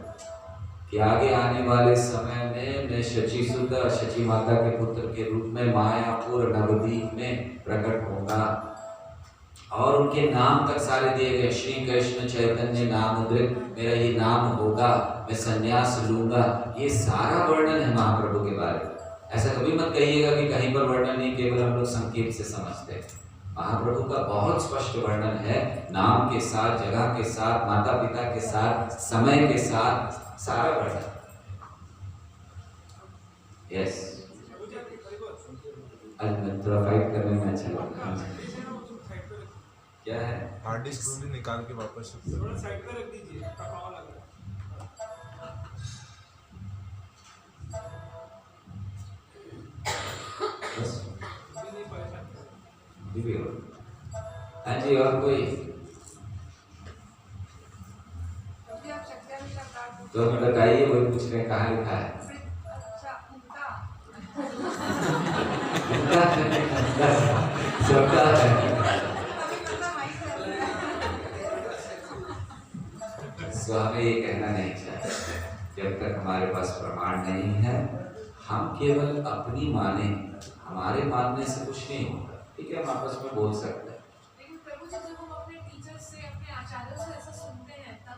कि आगे आने वाले समय में मैं शचीसुत, शची माता के पुत्र के रूप में मायापुर नवद्वीप में प्रकट होगा। और उनके नाम तक सारे दिए गए, श्री कृष्ण चैतन्य नामोदृत, मेरा ये नाम होगा, मैं संन्यास लूंगा। ये सारा वर्णन है महाप्रभु के बारे में। ऐसा कभी मत कहिएगा कि कहीं पर वर्णन नहीं, केवल हम लोग संकेत से समझते हैं। महाप्रभु का बहुत स्पष्ट वर्णन है, नाम के साथ, जगह के साथ, माता पिता के साथ, समय के साथ, सारा वर्णन। यस, आज मैं थोड़ा फाइट करने में अच्छा लगा। क्या है? हार्ड डिस्क भी निकाल के वापस थोड़ा साइड पे रख दीजिए, पावा लग रहा है। बस अभी नहीं परेशान कर। भी हो। हाँ जी, और कोई? अभी आप शक्ति का कार्ड तो हमें बताइए, वही पूछ रहे हैं कहाँ लिखा है? अच्छा उनका सबका है। अभी मतलब हाई कर रहा है। सो हमें ये कहना नहीं चाहिए, जब तक हमारे पास प्रमाण नहीं है हम केवल अपनी माने, हमारे मानने से कुछ नहीं होगा। ठीक है, हम आपस में बोल सकते हैं। लेकिन प्रभु जी जब हम अपने टीचर से, अपने आचार्यों से ऐसा सुनते हैं, तब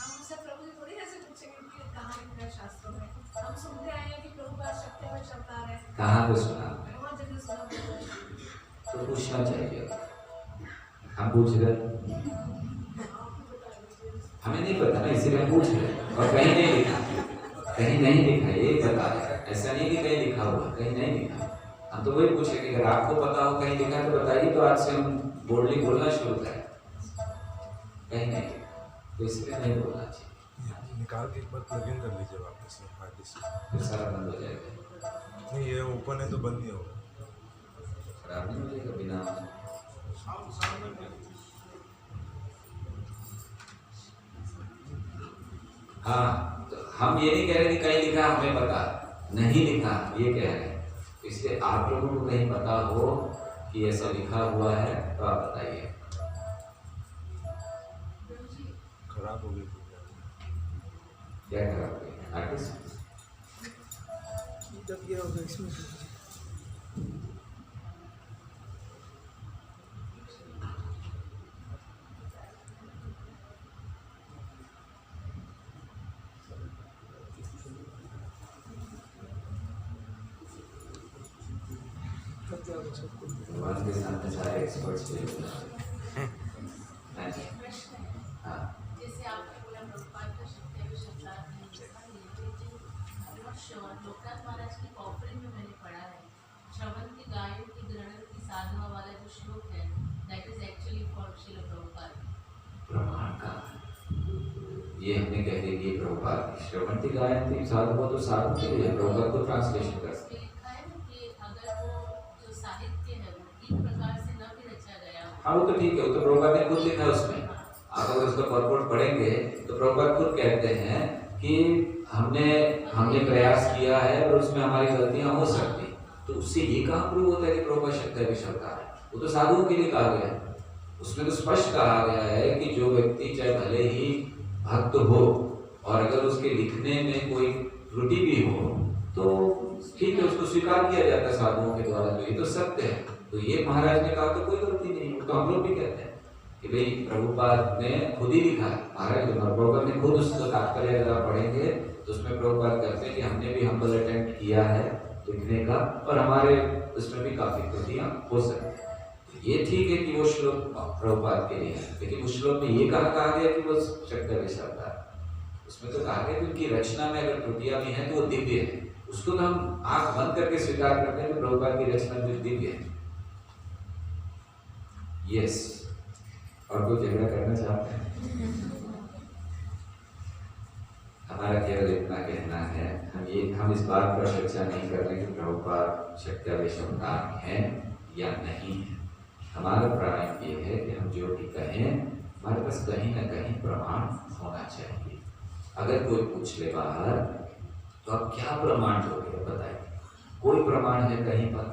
हम उनसे प्रभु जी थोड़ी ऐसे पूछेंगे कि कहाँ लिखा है शास्त्रों में। हम सुनते आए हैं कि प्रभुपाद शक्ति में शब्द आ रहे हैं, कहाँ पे सुना हमने? बहुत जगह सुना। तो पूछना चाहिए। हम पूछ रहे, हमें नहीं पता ना, इसीलिए हम पूछ रहे। और कहीं नहीं लिखा, कहीं नहीं लिखा, ये बता रहे। ऐसा नहीं कि कहीं लिखा हुआ, कहीं नहीं लिखा। हम तो वही पूछे कि अगर आपको पता हो कहीं लिखा तो बताइए, तो आज से हम बोल्डली बोलना शुरू करें। कहीं नहीं, तो इसलिए नहीं बोलना चाहिए। निकाल के एक बार प्लग इन कर लीजिए वापस से हार्ड डिस्क। फिर सारा बंद हो जाएगा। नहीं, ये ओपन है तो बंद नहीं होगा। खराब नहीं हो जाएगा बिना। हाँ, तो हम ये नहीं कह रहे कि कहीं लिखा, हमें पता नहीं लिखा, ये कह रहे हैं। इसलिए आप लोगों को कहीं पता हो कि ऐसा लिखा हुआ है तो आप बताइए। खराब हो गई। क्या खराब हो गया? आर्टिस्ट जब ये होगा इसमें भगवान के सामने सारे एक्सपर्ट्स भी होते हैं। हाँ जी, प्रश्न है, हाँ। जैसे आपने बोला प्रभुपाद का शक्ति में शब्दार्थ नहीं है, I'm not sure, लोकनाथ साधना वाला जो श्लोक है that is actually for Srila Prabhupada. प्रमाण का ये हमने कह दिया कि प्रभुपाद श्रवंती गायंती साधु को तो साधु के लिए प्रभुपाद को ट्रांसलेशन कर उसमें लिखा है ना कि अगर वो जो साहित्य है वो ठीक प्रकार से न भी रचा गया हो। हाँ वो तो ठीक है, वो तो प्रभुपाद ने खुद लिखा है उसमें। आप अगर उसका परपोर्ट पढ़ेंगे तो प्रभुपाद खुद कहते हैं कि हमने प्रयास किया है और उसमें हमारी गलतियां हो सकती, तो उससे ये कहाँ प्रूव होता है कि प्रभुपाद शक्ति विषमता है? वो तो साधुओं के लिए कहा गया है। उसमें तो स्पष्ट कहा गया है कि जो व्यक्ति चाहे भले ही भक्त हो और अगर उसके लिखने में कोई त्रुटि भी हो तो ठीक है, उसको स्वीकार किया जाता है साधुओं के द्वारा, तो ये तो सत्य है। तो ये महाराज ने कहा तो कोई गलती नहीं, तो हम लोग भी कहते हैं कि भाई प्रभुपाद ने खुद ही लिखा है। महाराज प्रभुपाद ने खुद उसका तात्पर्य अगर आप पढ़ेंगे तो उसमें प्रभुपाद कहते हैं कि हमने भी हम्बल अटेम्प्ट किया है लिखने का और हमारे उसमें भी काफी त्रुटियां हो सकती है। ये ठीक है कि वो श्लोक प्रभुपाद के लिए है, लेकिन उस श्लोक में ये कहा गया कि वो शक्ति विषमता है। उसमें तो कहा गया कि उनकी रचना में अगर त्रुटियां भी हैं तो वो दिव्य है। उसको तो हम आंख बंद करके स्वीकार करते हैं कि प्रभुपाद की रचना जो दिव्य है। यस, और कोई झगड़ा करना चाहते हैं? हमारा केवल इतना कहना है, हम इस बात पर चर्चा नहीं कर रहे कि प्रभुपाद शक्ति विषमता है या नहीं है। हमारा प्राणायाम ये है कि हम जो भी कहें हमारे पास कहीं ना कहीं प्रमाण होना चाहिए। अगर कोई पूछ ले बाहर तो आप क्या प्रमाण दोगे बताइए? कोई प्रमाण है कहीं पर?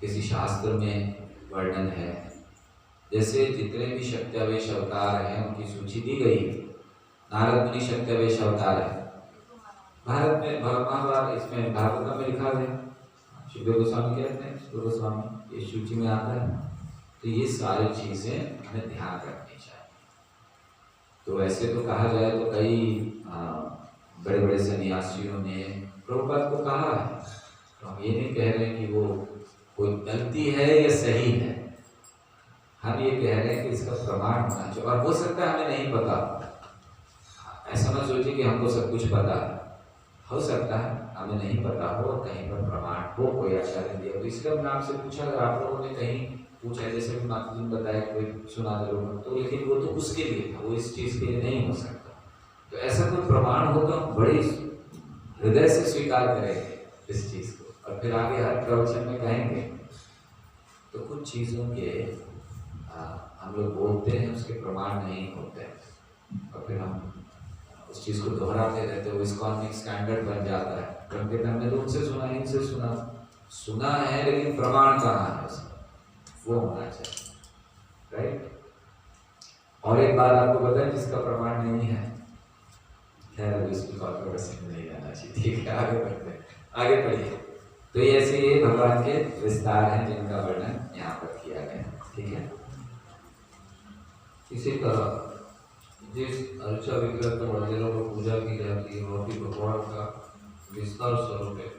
किसी शास्त्र में वर्णन है? जैसे जितने भी शक्त्यावेश अवतार हैं उनकी सूची दी गई। नारद मुनि शक्त्यावेश अवतार है भारत में, महाभारत इसमें भागवत में लिखा है। शिव गोस्वामी कहते हैं, शिव गोस्वामी ये सूची में आता है। तो ये सारी चीजें हमें ध्यान रखनी चाहिए। तो ऐसे तो कहा जाए तो कई बड़े बड़े सन्यासियों ने प्रभुपाद को कहा है, तो हम ये नहीं कह रहे कि वो कोई गलती है या सही है। हम ये कह रहे हैं कि इसका प्रमाण होना चाहिए। और हो सकता है हमें नहीं पता, ऐसा मत सोचिए कि हमको सब कुछ पता है। हो सकता है हमें नहीं पता हो, कहीं पर प्रमाण हो, कोई आचार्य दिया, तो इसलिए हमने आपसे पूछा। अगर आप लोगों ने कहीं पूछा, जैसे भी माता जी ने बताया कोई सुना जरूर, तो लेकिन वो तो उसके लिए था, वो इस चीज के लिए नहीं हो सकता। तो ऐसा कोई प्रमाण हो तो हम बड़ी हृदय से स्वीकार करेंगे इस चीज को, और फिर आगे हर प्रवचन में कहेंगे। तो कुछ चीजों के हम लोग बोलते हैं, उसके प्रमाण नहीं होते, और फिर हम उस चीज को दोहराते रहते हो। इस्कॉन एक स्टैंडर्ड बन जाता है। क्योंकि हमने तो उनसे सुना, इनसे सुना है, लेकिन प्रमाण कहाँ है उसका? वो होना चाहिए, राइट? और एक बात आपको पता है जिसका प्रमाण नहीं है, खैर अभी इसकी कॉन्ट्रोवर्सी में नहीं जाना चाहिए। ठीक है, आगे बढ़ते हैं, आगे पढ़िए। तो ये ऐसे ये भगवान के विस्तार हैं जिनका वर्णन यहाँ पर किया गया है। ठीक है, इसी तरह जिस अर्चा विग्रह के मंदिरों में पूजा की जाती है वह भी भगवान का विस्तार स्वरूप है।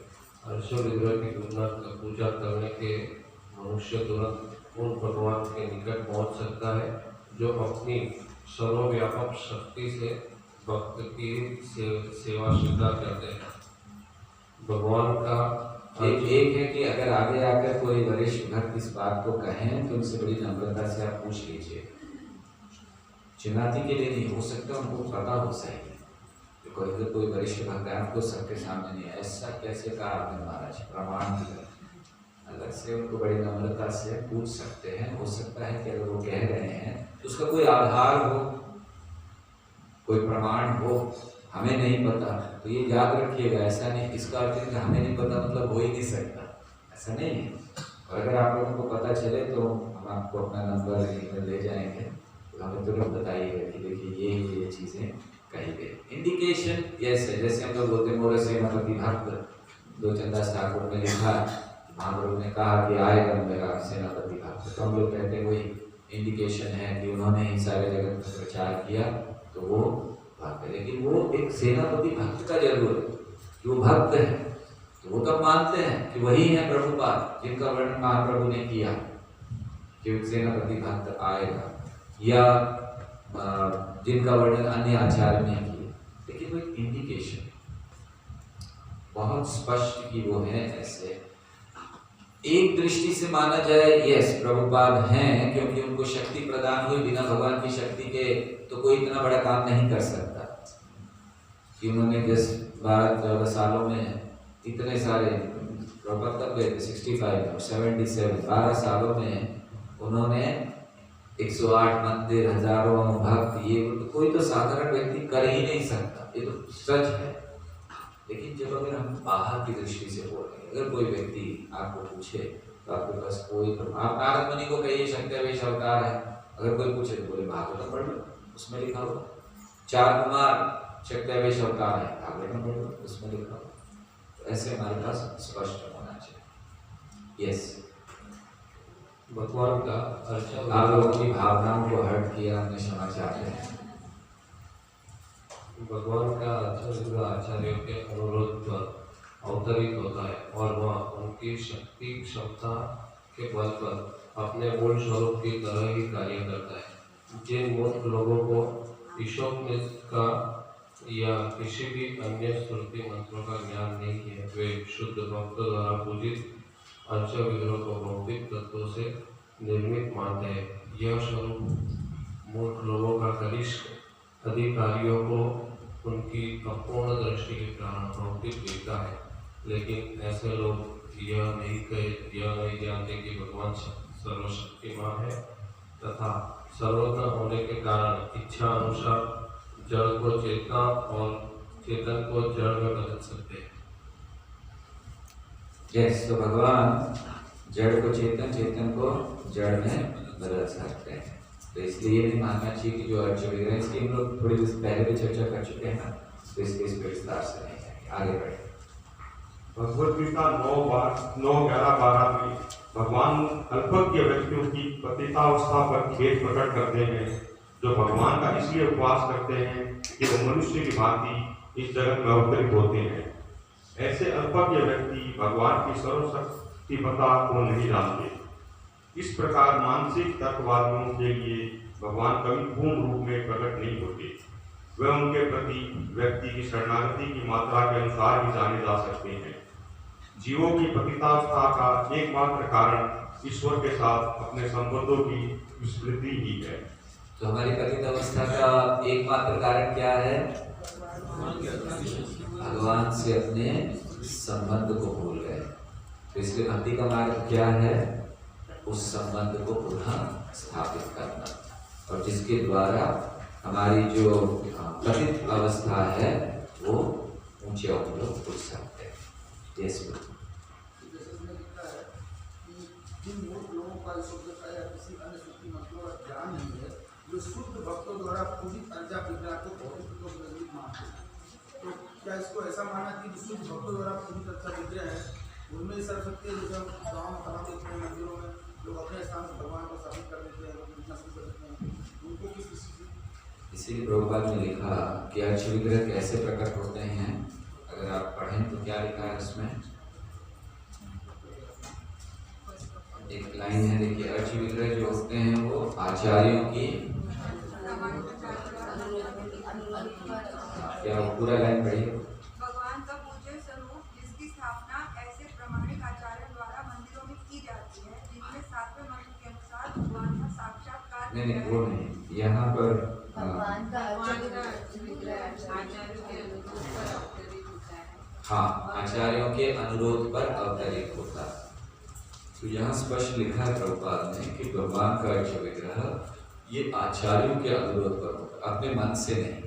अर्चा विग्रह की पूजा करने के मनुष्य तुरंत उन भगवान के निकट पहुंच सकता है जो अपनी सर्वव्यापक शक्ति से भक्त की सेवा स्वीकार करते हैं। भगवान का एक है कि अगर आगे आकर कोई वरिष्ठ भक्त इस बात को कहें तो उनसे बड़ी नम्रता से आप पूछ लीजिए। चुनौती के लिए नहीं, हो सकता उनको पता हो सही कोई वरिष्ठ भक्त है, आपको सबके सामने नहीं, ऐसा कैसे कहा आपने महाराज? प्रमाण की अलग से उनको बड़ी नम्रता से पूछ सकते हैं। हो सकता है कि अगर वो कह रहे हैं तो उसका कोई आधार हो, कोई प्रमाण हो, हमें नहीं पता। तो ये याद रखिएगा, ऐसा नहीं इसका अर्थ है कि हमें नहीं पता मतलब हो ही नहीं सकता, ऐसा नहीं है। और अगर आप लोगों को पता चले तो हम आपको अपना नंबर ईमेल ले जाएंगे, तो हमें तुरंत बताइएगा कि देखिए ये चीज़ें कही गई। इंडिकेशन यस है, जैसे हम लोग बोलते हैं मोर सेनापति भक्त, दो चंदास ठाकुर ने लिखा, महाप्रभु ने कहा कि आएगा मेरा सेनापति भक्त, तो हम लोग कहते हैं वही इंडिकेशन है कि उन्होंने ही सारे जगत में प्रचार किया, तो वो भक्त है। लेकिन वो एक सेनापति भक्त का जरूर है कि वो भक्त है, तो वो तो मानते हैं कि वही है प्रभुपाद जिनका वर्णन महाप्रभु ने किया कि सेनापति भक्त आएगा, या जिनका वर्णन अन्य आचार्य ने किया। लेकिन वो एक इंडिकेशन बहुत स्पष्ट कि वो है ऐसे। एक दृष्टि से माना जाए यस प्रभुपाद हैं, क्योंकि उनको शक्ति प्रदान हुई, बिना भगवान की शक्ति के तो कोई इतना बड़ा काम नहीं कर सकता कि उन्होंने 10-12 सालों में इतने सारे प्रभुपाद तब गए थे 65 और 77 12 सालों में उन्होंने 108 मंदिर, हजारों भक्त, ये तो कोई तो साधारण व्यक्ति कर ही नहीं सकता, ये तो सच है। लेकिन जब अगर हम बाहर की दृष्टि से बोल रहे हैं, अगर कोई व्यक्ति आपको पूछे तो आपके पास कोई तो आप नारद मुनि को कहिए शंकर अवतार है, अगर कोई पूछे तो बोले भागवत पढ़ लो, उसमें लिखा होगा। 4 कुमार शक्ति अवतार है, भागवत पढ़ लो, उसमें लिखा होगा। तो ऐसे हमारे पास स्पष्ट होना चाहिए। यस, भगवान का अर्चा आप लोगों की भावनाओं को हर्ट किया, हमने क्षमा चाहते हैं। भगवान का अर्चा आचार्यों के अनुरोध पर अवतरित होता है और वह उनकी शक्ति क्षमता के बल पर अपने मूल स्वरूप की तरह ही कार्य करता है। जिन मूर्ख लोगों को ईशोपनिषद का या किसी भी अन्य स्मृति मंत्रों का ज्ञान नहीं है, वे शुद्ध भक्तों द्वारा पूजित अर्च विग्रह को भौतिक तत्वों से निर्मित मानते हैं। यह स्वरूप मूर्ख लोगों का कनिष्ठ अधिकारियों को उनकी अपूर्ण दृष्टि के कारण भौतिक दिखता है, लेकिन ऐसे लोग यह नहीं जानते कि भगवान सर्वशक्तिमान है तथा सर्वज्ञ होने के कारण इच्छा अनुसार जड़ को चेतना और चेतन को जड़ में बदल सकते हैं। यस, तो भगवान जड़ को चेतन, चेतन को जड़ में बदल सकते हैं। तो इसलिए ये नहीं मानना चाहिए कि जो अर्च विग्रह, इसकी हम लोग थोड़ी देर पहले भी चर्चा कर चुके हैं ना, तो इसके इस पर विस्तार से नहीं जाएंगे, आगे बढ़े। भगवद गीता 9:11-12 में भगवान अल्पज्ञ व्यक्तियों की पतितावस्था पर खेद प्रकट करते हैं, जो भगवान का इसलिए उपवास करते हैं कि वो मनुष्य की भांति इस जगत में अवतरित होते हैं। ऐसे अल्पज्ञ व्यक्ति भगवान की सर्वशक्तिमत्ता को नहीं जानते। इस प्रकार मानसिक तर्कवादियों के लिए भगवान कभी पूर्ण रूप में प्रकट नहीं होते। वे उनके प्रति व्यक्ति की शरणागति की मात्रा के अनुसार ही जाने जा सकते हैं। जीवों की पतितावस्था का एकमात्र कारण ईश्वर के साथ अपने संबंधों की विस्मृति ही है। तो हमारी पतितावस्था का एकमात्र कारण क्या है? भगवान से अपने संबंध को भूल गए। तो इसलिए भक्ति का मार्ग क्या है? उस संबंध को पुनः स्थापित करना, और जिसके द्वारा हमारी जो पतित अवस्था है वो ऊंचे हम लोग उठ सकते हैं। यस, जिन मूर्ख लोगों का शब्द का या किसी अन्य शक्ति मंत्रों का ज्ञान नहीं है, जो शुद्ध भक्तों द्वारा पूजित अर्चा विग्रह को भौतिक तत्वों से निर्मित मानते हैं, तो क्या इसको ऐसा माना कि जो शुद्ध भक्तों द्वारा पूजित अर्चा विग्रह है उनमें सर्वशक्ति है? जैसे गाँव में कहा देखते हैं, मंदिरों में लोग अपने स्थान से भगवान को स्थापित कर देते हैं, पूजना शुरू कर देते हैं, उनको किस दृष्टि? इसीलिए प्रभुपाद ने लिखा कि अर्च विग्रह कैसे प्रकट होते हैं। अगर आप पढ़ें तो क्या लिखा है उसमें, एक लाइन है, देखिए, अर्च विग्रह जो होते हैं वो आचार्यों की, क्या वो पूरा लाइन पढ़िए। भगवान का पूज्य स्वरूप जिसकी स्थापना ऐसे प्रमाणिक आचार्यों द्वारा मंदिरों में की जाती है, जिनमें 7वें मंत्र के अनुसार भगवान का साक्षात्कार नहीं, वो नहीं, यहाँ पर भगवान का अर्च विग्रह आचार्यों के अनुरोध पर अवतरित होता है। हाँ, आचार्यों के अनुरोध पर अवतरित होता है। तो यहाँ स्पष्ट लिखा है प्रभुपाद ने कि भगवान का अर्च विग्रह ये आचार्यों के अनुरोध पर होता है, अपने मन से नहीं।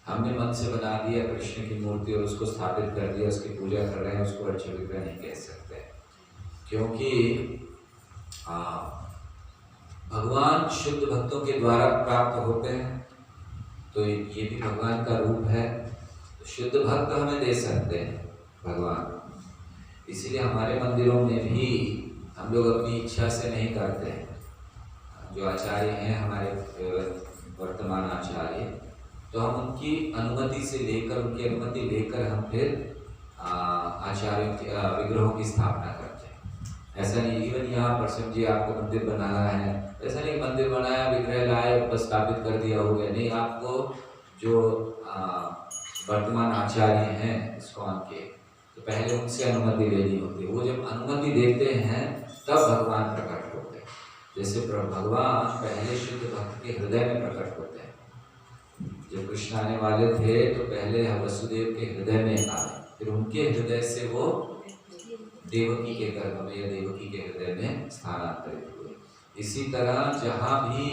हमने मन से बना दिया कृष्ण की मूर्ति और उसको स्थापित कर दिया, उसकी पूजा कर रहे हैं, उसको अर्च विग्रह नहीं कह सकते, क्योंकि भगवान शुद्ध भक्तों के द्वारा प्राप्त होते हैं। तो ये भी भगवान का रूप है, तो शुद्ध भक्त हमें दे सकते हैं भगवान। इसीलिए हमारे मंदिरों में भी हम लोग अपनी इच्छा से नहीं करते हैं। जो आचार्य हैं हमारे वर्तमान आचार्य, तो हम उनकी अनुमति से लेकर, उनकी अनुमति लेकर हम फिर आचार्यों के विग्रहों की स्थापना करते हैं। ऐसा नहीं इवन यहाँ पर समझिए आपको मंदिर बनाना है, ऐसा नहीं मंदिर बनाया, विग्रह लाए, बस स्थापित कर दिया, हो गया। नहीं, आपको जो वर्तमान आचार्य हैं इस्कॉन के, तो तो पहले उनसे अनुमति लेनी होती है। वो जब अनुमति देते हैं तब भगवान प्रकट होते हैं। जैसे भगवान पहले शुद्ध भक्त के हृदय में प्रकट होते हैं। जब कृष्ण आने वाले थे तो पहले वसुदेव के हृदय में आए, फिर उनके हृदय से वो देवकी के गर्भ में या देवकी के हृदय में स्थानांतरित हुए। इसी तरह जहाँ भी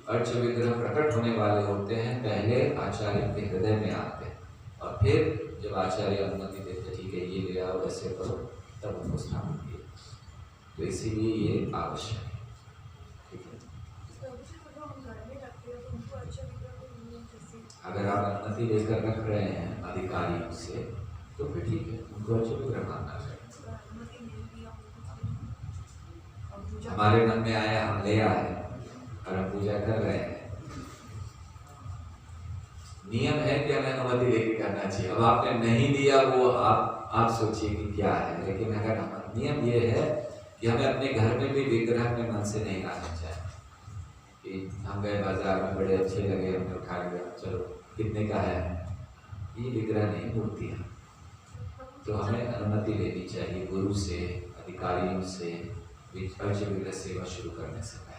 अर्च विग्रह प्रकट होने वाले होते हैं पहले आचार्य के हृदय में आते हैं और फिर जब आचार्य अनुमति देते ठीक है ये ले आओ ऐसे करो तब उनको स्थापित किया। तो इसीलिए ये आवश्यक है। ठीक है, अगर आप अनुमति लेकर रख रहे हैं अधिकारियों से तो फिर ठीक है, उनको अर्च विग्रह मानना चाहिए। हमारे मन में आया हम ले आए और हम पूजा कर रहे हैं। नियम है कि हमें अनुमति लेके करना चाहिए। अब आपने नहीं दिया वो आप सोचिए कि क्या है, लेकिन अगर नियम ये है कि हमें अपने घर में भी विग्रह अपने मन से नहीं लाना चाहिए कि हम गए बाजार में बड़े अच्छे लगे हमने उठा लिया चलो कितने का है, ये विग्रह नहीं मूर्ति है। तो हमें अनुमति लेनी चाहिए गुरु से, अधिकारियों से, अर्च विग्रह सेवा शुरू करने से पहले।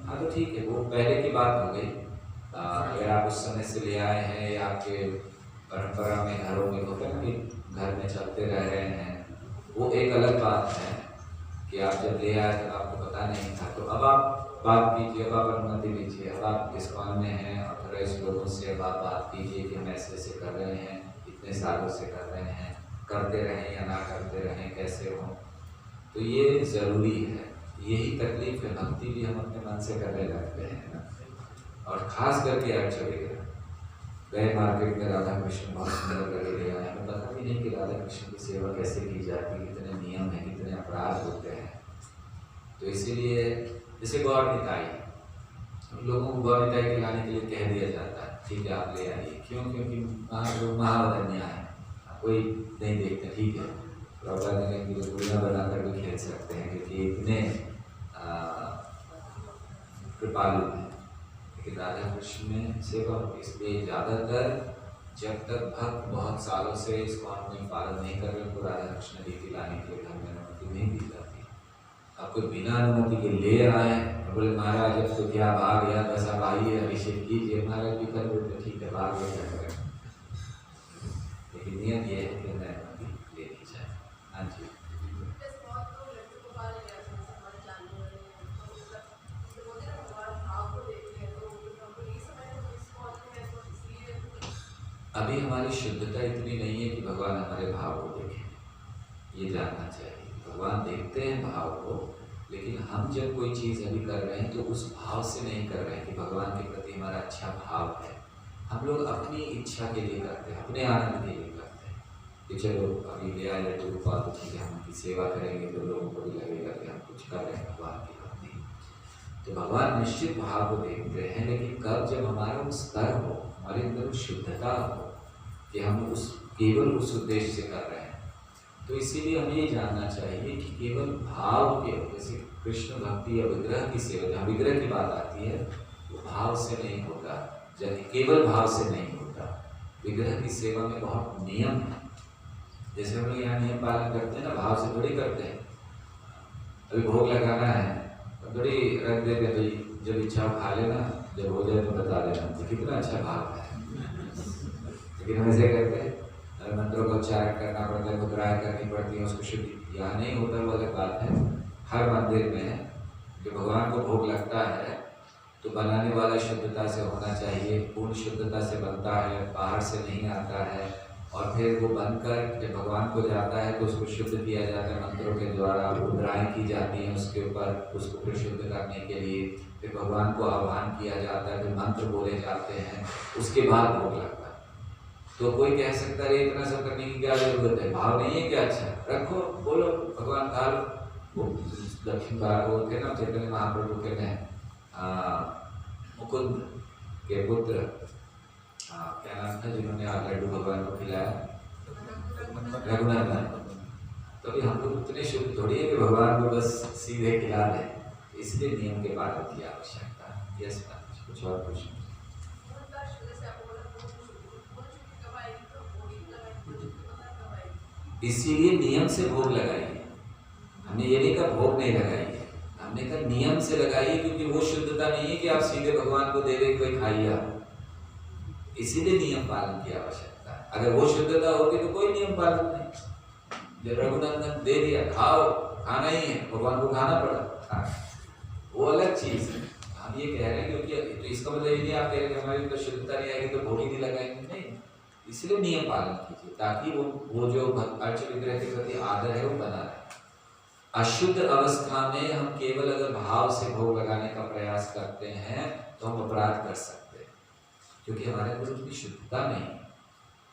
हाँ तो ठीक है, वो पहले की बात हो गई। अगर आप उस समय से ले आए हैं या आपके परंपरा में घरों में होता है कि घर में चलते रह रहे हैं, वो एक अलग बात है कि आप जब ले आए तब आपको पता नहीं था। तो अब आप बात कीजिए, अब आप अनुमति लीजिए। अब आप इस्कॉन में हैं और इस लोगों से अब आप बात कीजिए कि हम ऐसे ऐसे कर रहे हैं, इतने सालों से कर रहे हैं, करते रहें या ना करते रहें, कैसे हो। तो ये ज़रूरी है, यही तकलीफ है। भक्ति भी हम अपने मन से करने लगते हैं ना, और ख़ास करके अर्च विग्रह। गए मार्केट में राधा कृष्ण बहुत सुंदर लगे ले आए, हमें पता भी नहीं कि राधा कृष्ण की सेवा कैसे की जाती है, कितने नियम हैं, कितने अपराध होते हैं। तो इसीलिए जैसे गौर निताई, हम लोगों को गौर निताई के लाने के लिए कह दिया जाता है ठीक है आप ले आइए। क्यों? क्योंकि महावदन्या है, कोई नहीं देखते। ठीक है, प्रभुपाद ने कि गुड़िया बनाकर भी खेल सकते हैं क्योंकि इतने कृपालु हैं, लेकिन राधा कृष्ण में सेवा होती। इसलिए ज़्यादातर जब तक भक्त बहुत सालों से इस कौन में पालन नहीं कर रहे उनको राधा कृष्ण रीति लाने के लिए घर में अनुमति नहीं दी जाती। आपको बिना अनुमति के ले आए और बोले महाराज अब तो क्या भाग गया, बस आप आइए अभिषेक कीजिए, महाराज भी कर देते ठीक है भाग गया क्या करें। लेकिन नियम ये है कि हमें अनुमति लेनी चाहिए। हाँ जी, अभी हमारी शुद्धता इतनी नहीं है कि भगवान हमारे भाव को देखें, ये जानना चाहिए। भगवान देखते हैं भाव को, लेकिन हम जब कोई चीज़ अभी कर रहे हैं तो उस भाव से नहीं कर रहे हैं कि भगवान के प्रति हमारा अच्छा भाव है। हम लोग अपनी इच्छा के लिए करते हैं, अपने आनंद के लिए करते हैं कि चलो अभी ले आए लड्डू गोपाल तो ठीक है हम उनकी सेवा करेंगे तो लोगों को भी लगेगा कि हम कुछ कर रहे हैं भगवान की भक्ति। तो भगवान निश्चित भाव को देखते हैं, लेकिन कब जब हमारा वो स्तर हो, हमारे अंदर शुद्धता हो कि हम उस केवल उस उद्देश्य से कर रहे हैं। तो इसीलिए हमें ये जानना चाहिए कि केवल भाव के, जैसे कृष्ण भक्ति या विग्रह की सेवा, जहाँ विग्रह की बात आती है वो भाव से नहीं होता, जब केवल भाव से नहीं होता। विग्रह की सेवा में बहुत नियम है। जैसे हम लोग यहाँ नियम पालन करते हैं ना, भाव से थोड़ी करते हैं। अभी भोग लगाना है तो थोड़ी रख देते हैं भाई, जब इच्छा खा लेना, जब हो जाए तो बता देना, तो कितना अच्छा भाव है। लेकिन हम ऐसे करते हैं, मंत्रों का उच्चारण करना पड़ता है, मुद्राएं करनी पड़ती है, उसको शुद्धि यहाँ नहीं होता वो अलग बात है। हर मंदिर में जो भगवान को भोग लगता है तो बनाने वाला शुद्धता से होना चाहिए, पूर्ण शुद्धता से बनता है, बाहर से नहीं आता है। और फिर वो बनकर जब भगवान को जाता है तो उसको शुद्ध किया जाता है मंत्रों के द्वारा, मुद्राएं की जाती हैं उसके ऊपर, उसको फिर शुद्ध करने के लिए। फिर भगवान को आह्वान किया जाता है, फिर मंत्र बोले जाते हैं, उसके बाद भोग लगता है। तो कोई कह सकता है इतना सब करने की क्या जरूरत है, भाव नहीं है क्या? अच्छा रखो, बोलो भगवान खा लो। वो दक्षिण भारत वो थे ना चैतन्य महाप्रभु के में मुकुंद के पुत्र क्या नाम था जिन्होंने लड्डू भगवान को खिलाया, रघुनाथ। तो अभी हम लोग उतने शुद्ध थोड़ी है कि भगवान को बस सीधे खिला दें, इसलिए नियम के पालन की आवश्यकता है। यस कुछ और प्रश्न? जैसे आपको बोला वो चुकी कब आएगी तो भोग लगाएगी, वो चुकी कब आएगी। इसीलिए नियम से भोग लगाइए। हमने ये नहीं कहा भोग नहीं लगाइए, हमने कहा नियम से लगाइए, क्योंकि वो शुद्धता नहीं है कि आप सीधे भगवान को दे दे कोई खाइए आप। इसीलिए नियम पालन की आवश्यकता है। अगर वो शुद्धता होती तो कोई नियम पालन नहीं। जब रघुनंदन दे दिया खाओ, खाना ही है, भगवान को खाना पड़ा, वो अलग चीज है। हम ये कह रहे हैं क्योंकि तो इसका मतलब ये नहीं आप कह रहे हैं हमारी तो शुद्धता नहीं आएगी तो भोग ही नहीं लगाएंगे, नहीं। इसलिए नियम पालन कीजिए ताकि वो जो अर्च विग्रह के प्रति आदर है वो बना रहे। अशुद्ध अवस्था में हम केवल अगर भाव से भोग लगाने का प्रयास करते हैं तो हम अपराध कर सकते हैं, क्योंकि हमारे अंदर उतनी शुद्धता नहीं।